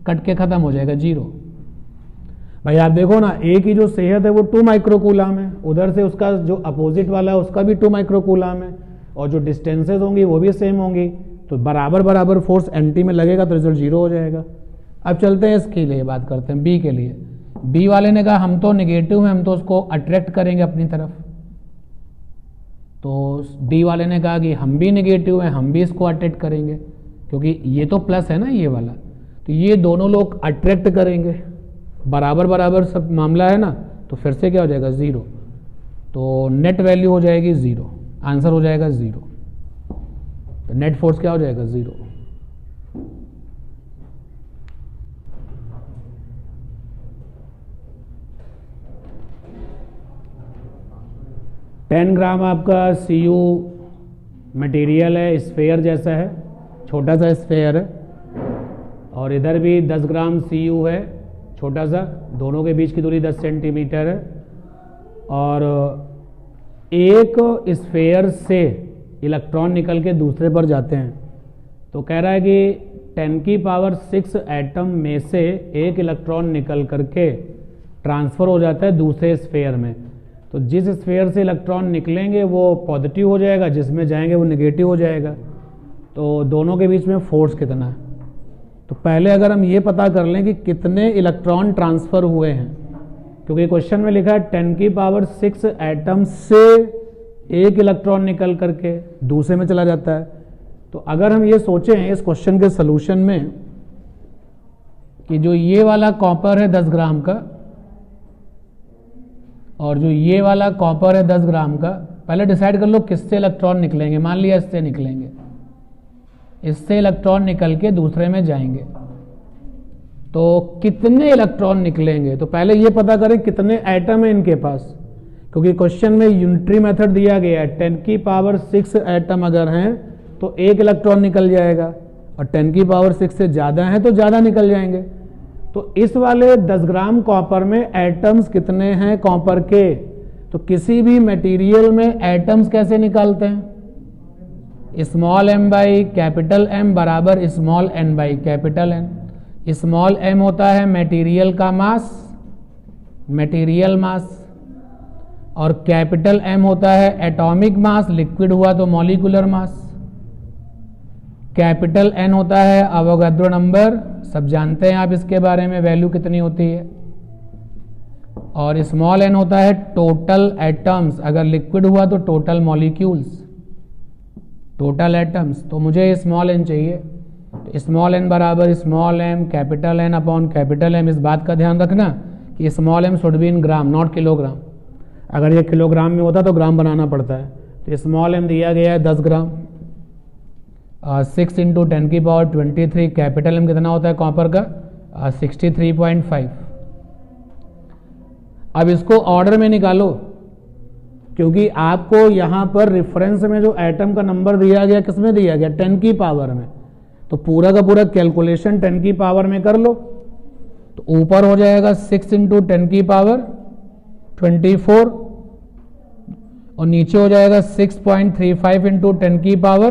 कट के खत्म हो जाएगा 0। भाई आप देखो ना, ए की जो सेहत है वो 2 माइक्रोकूलम है, उधर से उसका जो अपोजिट वाला है उसका भी 2 माइक्रोकूलम है, और जो डिस्टेंसेज होंगी वो भी सेम होंगी, तो बराबर बराबर फोर्स एंटी में लगेगा तो रिजल्ट 0 हो जाएगा। अब चलते हैं इसके लिए बात करते हैं, बी के लिए। बी वाले ने कहा हम तो नेगेटिव हैं, हम तो उसको अट्रैक्ट करेंगे अपनी तरफ। तो डी वाले ने कहा कि हम भी नेगेटिव हैं, हम भी इसको अट्रैक्ट करेंगे, क्योंकि ये तो प्लस है ना ये वाला, तो ये दोनों लोग अट्रैक्ट करेंगे, बराबर बराबर सब मामला है ना, तो फिर से क्या हो जाएगा 0। तो नेट वैल्यू हो जाएगी 0, आंसर हो जाएगा 0। तो नेट फोर्स क्या हो जाएगा 0। $10 ग्राम आपका Cu मटेरियल है, स्फेयर जैसा है, छोटा सा स्फेयर है, और इधर भी 10 ग्राम Cu है, छोटा सा, दोनों के बीच की दूरी 10 सेंटीमीटर है, और एक स्फेयर से इलेक्ट्रॉन निकल के दूसरे पर जाते हैं। तो कह रहा है कि 10⁶ एटम में से एक इलेक्ट्रॉन निकल करके ट्रांसफ़र हो जाता है दूसरे स्फेयर में। तो जिस स्फेयर से इलेक्ट्रॉन निकलेंगे वो पॉजिटिव हो जाएगा, जिसमें जाएंगे वो नेगेटिव हो जाएगा। तो दोनों के बीच में फोर्स कितना है? तो पहले अगर हम ये पता कर लें कि कितने इलेक्ट्रॉन ट्रांसफ़र हुए हैं, क्योंकि क्वेश्चन में लिखा है 10⁶ एटम से एक इलेक्ट्रॉन निकल करके दूसरे में चला जाता है। तो अगर हम ये सोचें इस क्वेश्चन के सलूशन में कि जो ये वाला कॉपर है 10 ग्राम का, और जो ये वाला कॉपर है 10 ग्राम का, पहले डिसाइड कर लो किससे इलेक्ट्रॉन निकलेंगे। मान लिया इससे निकलेंगे, इससे इलेक्ट्रॉन निकल के दूसरे में जाएंगे, तो कितने इलेक्ट्रॉन निकलेंगे? तो पहले ये पता करें कितने एटम है इनके पास, क्योंकि क्वेश्चन में यूनिटरी मेथड दिया गया है। 10⁶ एटम अगर हैं तो एक इलेक्ट्रॉन निकल जाएगा, और 10⁶ से ज़्यादा है तो ज़्यादा निकल जाएंगे। तो इस वाले 10 ग्राम कॉपर में एटम्स कितने हैं कॉपर के? तो किसी भी मटेरियल में एटम्स कैसे निकालते हैं? Small m by capital M बराबर small n by capital N। Small m होता है मटेरियल का मास, मटेरियल मास, और कैपिटल M होता है एटॉमिक मास, लिक्विड हुआ तो मॉलिक्यूलर मास। कैपिटल N होता है अवोगाद्रो नंबर, सब जानते हैं आप इसके बारे में, वैल्यू कितनी होती है। और स्मॉल n होता है टोटल एटम्स, अगर लिक्विड हुआ तो टोटल मॉलिक्यूल्स, टोटल एटम्स। तो मुझे स्मॉल n चाहिए, तो स्मॉल n बराबर small m capital N upon capital M। इस बात का ध्यान रखना कि small m should be in gram not kilogram. अगर ये किलोग्राम में होता तो ग्राम बनाना पड़ता है। तो स्मॉल m दिया गया है 10 ग्राम, 6 × 10⁻23। कैपिटल M कितना होता है कॉपर का? 63.5। अब इसको ऑर्डर में निकालो, क्योंकि आपको यहाँ पर रेफरेंस में जो एटम का नंबर दिया गया किसमें दिया गया? 10 की पावर में। तो पूरा का पूरा कैलकुलेशन 10 की पावर में कर लो, तो ऊपर हो जाएगा 6 × 10⁻24, और नीचे हो जाएगा 6.35 × 10 की पावर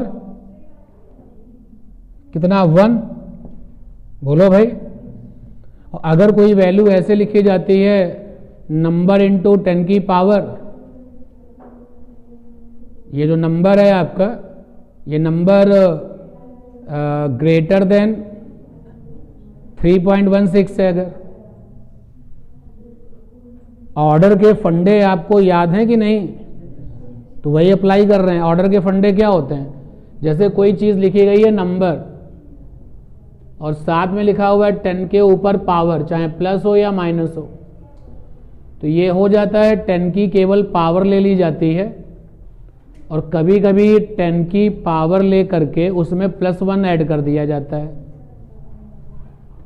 कितना? 1। बोलो भाई। और अगर कोई वैल्यू ऐसे लिखी जाती है नंबर इंटू 10 की पावर, ये जो नंबर है आपका, ये नंबर ग्रेटर देन 3.16 है। अगर ऑर्डर के फंडे आपको याद हैं कि नहीं, तो वही अप्लाई कर रहे हैं। ऑर्डर के फंडे क्या होते हैं? जैसे कोई चीज लिखी गई है नंबर, और साथ में लिखा हुआ है 10 के ऊपर पावर, चाहे प्लस हो या माइनस हो, तो ये हो जाता है 10 की केवल पावर ले ली जाती है, और कभी कभी 10 की पावर ले करके उसमें +1 ऐड कर दिया जाता है।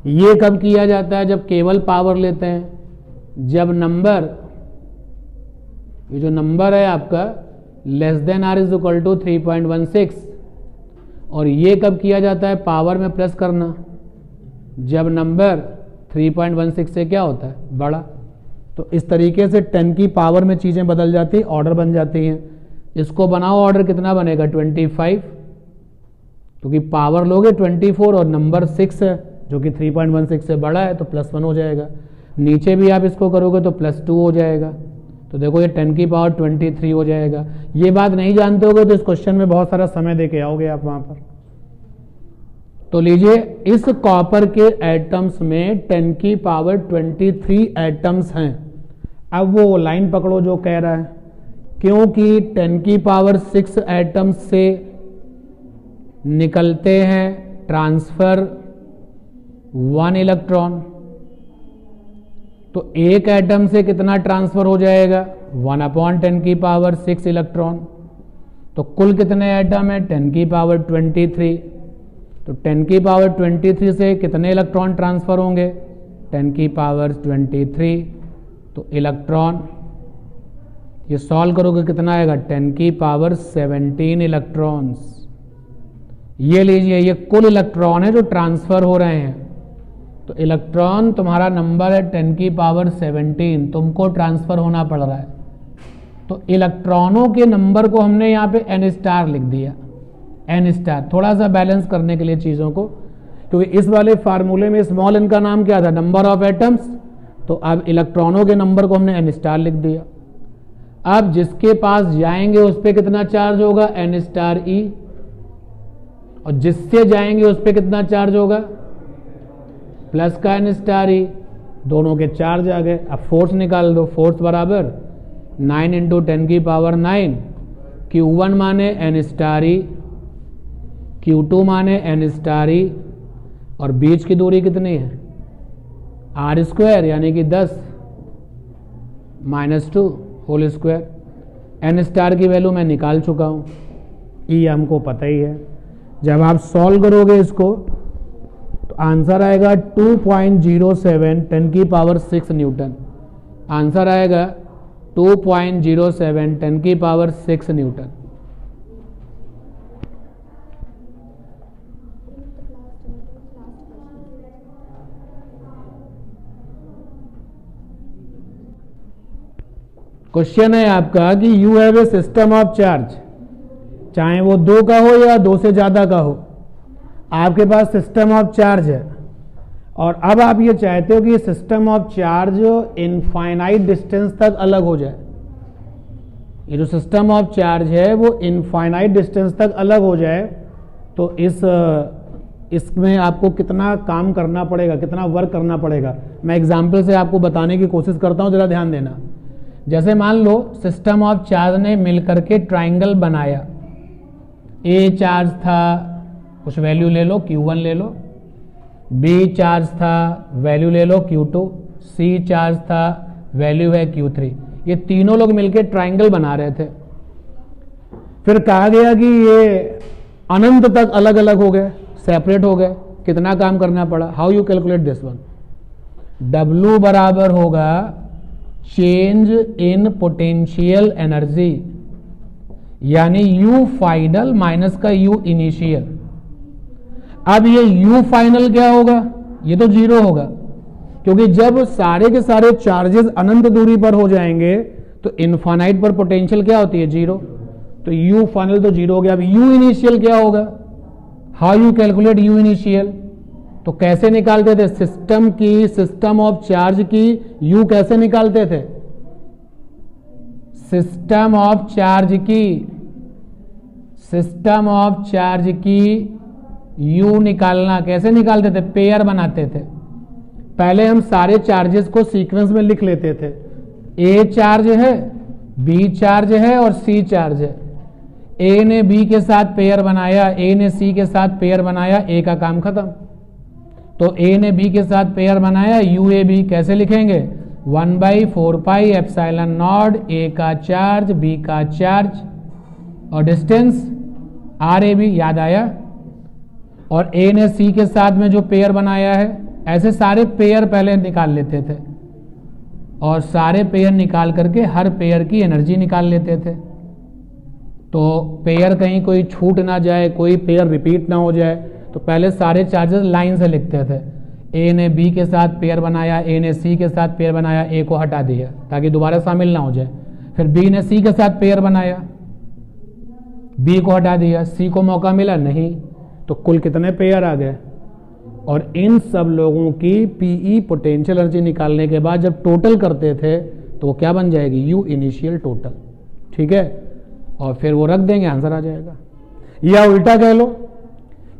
ये कब किया जाता है? जब केवल पावर लेते हैं। जब नंबर, ये जो नंबर है आपका less than r is equal to 3.16, और ये कब किया जाता है? पावर में प्लस करना, जब नंबर 3.16 से क्या होता है? बड़ा। तो इस तरीके से 10 की पावर में चीजें बदल जाती, ऑर्डर बन जाती हैं। इसको बनाओ, ऑर्डर कितना बनेगा? 25, क्योंकि पावर लोगे 24 और नंबर 6 है जो कि 3.16 से बड़ा है, तो +1 हो जाएगा। नीचे भी आप इसको करोगे तो +2 हो जाएगा। तो देखो ये 10 की पावर 23 हो जाएगा। ये बात नहीं जानते होगे तो इस क्वेश्चन में बहुत सारा समय दे के आओगे आप वहां पर। तो लीजिए, इस कॉपर के एटम्स में 10 की पावर 23 एटम्स हैं। अब वो लाइन पकड़ो जो कह रहा है, क्योंकि 10 की पावर 6 एटम्स से निकलते हैं ट्रांसफर 1 इलेक्ट्रॉन, तो एक एटम से कितना ट्रांसफर हो जाएगा? 1/10 की पावर 6 इलेक्ट्रॉन। तो कुल कितने एटम है? 10 की पावर 23। तो 10 की पावर 23 से कितने इलेक्ट्रॉन ट्रांसफर होंगे? 10 की पावर 23। तो इलेक्ट्रॉन ये सॉल्व करोगे कितना आएगा 10 की पावर 17 इलेक्ट्रॉन्स। ये लीजिए, ये कुल इलेक्ट्रॉन है जो ट्रांसफर हो रहे हैं। तो इलेक्ट्रॉन तुम्हारा नंबर है 10 की पावर 17, तुमको ट्रांसफर होना पड़ रहा है। तो इलेक्ट्रॉनों के नंबर को हमने यहाँ पे n स्टार लिख दिया, n स्टार, थोड़ा सा बैलेंस करने के लिए चीज़ों को, क्योंकि इस वाले फार्मूले में स्मॉल n का नाम क्या था, नंबर ऑफ एटम्स। तो अब इलेक्ट्रॉनों के नंबर को हमने n स्टार लिख दिया। अब जिसके पास जाएंगे उस पर कितना चार्ज होगा, n स्टार ई, और जिससे जाएंगे उस पर कितना चार्ज होगा, प्लस का n स्टार ई। दोनों के चार्ज आ गए। अब फोर्स निकाल दो, फोर्स बराबर 9 इंटू 10 की पावर 9, Q1 माने n स्टार ई, Q2 माने n स्टार ई, और बीच की दूरी कितनी है, r स्क्वायर, यानी कि 10 -2 होल स्क्वायर। n स्टार की वैल्यू मैं निकाल चुका हूं, ई हमको पता ही है। जब आप सॉल्व करोगे इसको तो आंसर आएगा 2.07 10 की पावर 6 न्यूटन। आंसर आएगा 2.07 10 की पावर 6 न्यूटन। क्वेश्चन है आपका कि you have a system of charge, चाहे वो 2 का हो या 2 से ज्यादा का हो, आपके पास सिस्टम ऑफ चार्ज है। और अब आप ये चाहते हो कि system of charge infinite distance तक अलग हो जाए। ये जो सिस्टम ऑफ चार्ज है वो इनफाइनाइट डिस्टेंस तक अलग हो जाए। तो इसमें आपको कितना काम करना पड़ेगा, कितना वर्क करना पड़ेगा, मैं एग्जाम्पल से आपको बताने की कोशिश करता हूं, जरा ध्यान देना। जैसे मान लो सिस्टम ऑफ चार्ज ने मिलकर के ट्राइंगल बनाया। ए चार्ज था, कुछ वैल्यू ले लो, Q1 ले लो। बी चार्ज था, वैल्यू ले लो Q2। सी चार्ज था, वैल्यू है Q3। ये तीनों लोग मिलकर ट्राइंगल बना रहे थे। फिर कहा गया कि ये अनंत तक अलग अलग हो गए, सेपरेट हो गए। कितना काम करना पड़ा, how you calculate this one. W बराबर होगा चेंज इन पोटेंशियल एनर्जी, यानी U फाइनल माइनस का U इनिशियल। अब ये U फाइनल क्या होगा, ये तो 0 होगा, क्योंकि जब सारे के सारे चार्जेस अनंत दूरी पर हो जाएंगे तो इनफाइनाइट पर पोटेंशियल क्या होती है, 0। तो U फाइनल तो 0 हो गया। अब U इनिशियल क्या होगा, how you calculate U initial. तो कैसे निकालते थे, सिस्टम ऑफ चार्ज की U कैसे निकालते थे, सिस्टम ऑफ चार्ज की U निकालना कैसे निकालते थे, पेयर बनाते थे। पहले हम सारे चार्जेस को सीक्वेंस में लिख लेते थे। A चार्ज है, B चार्ज है और C चार्ज है। A ने B के साथ पेयर बनाया, A ने C के साथ पेयर बनाया, A का काम खत्म। तो A ने B के साथ पेयर बनाया, UAB कैसे लिखेंगे, 1/4 पाई एप्सिलॉन नॉट, A का चार्ज, B का चार्ज और डिस्टेंस RAB, याद आया। और A ने C के साथ में जो पेयर बनाया है, ऐसे सारे पेयर पहले निकाल लेते थे और सारे पेयर निकाल करके हर पेयर की एनर्जी निकाल लेते थे। तो पेयर कहीं कोई छूट ना जाए, कोई पेयर रिपीट ना हो जाए, तो पहले सारे चार्जेस लाइन से लिखते थे। A ने B के साथ पेयर बनाया, A ने C के साथ पेयर बनाया, A को हटा दिया ताकि दोबारा शामिल ना हो जाए। फिर B ने C के साथ पेयर बनाया, B को हटा दिया, C को मौका मिला नहीं, तो कुल कितने पेयर आ गए। और इन सब लोगों की PE पोटेंशियल एनर्जी निकालने के बाद जब टोटल करते थे तो वो क्या बन जाएगी, U इनिशियल टोटल। ठीक है, और फिर वो रख देंगे, आंसर आ जाएगा। या उल्टा कह लो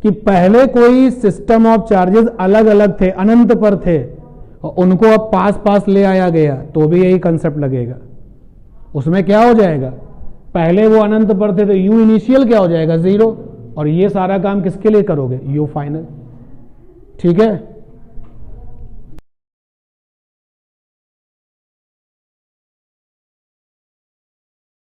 कि पहले कोई सिस्टम ऑफ चार्जेस अलग अलग थे, अनंत पर थे, और उनको अब पास पास ले आया गया, तो भी यही कंसेप्ट लगेगा। उसमें क्या हो जाएगा, पहले वो अनंत पर थे तो U इनिशियल क्या हो जाएगा, 0, और ये सारा काम किसके लिए करोगे, U फाइनल। ठीक है।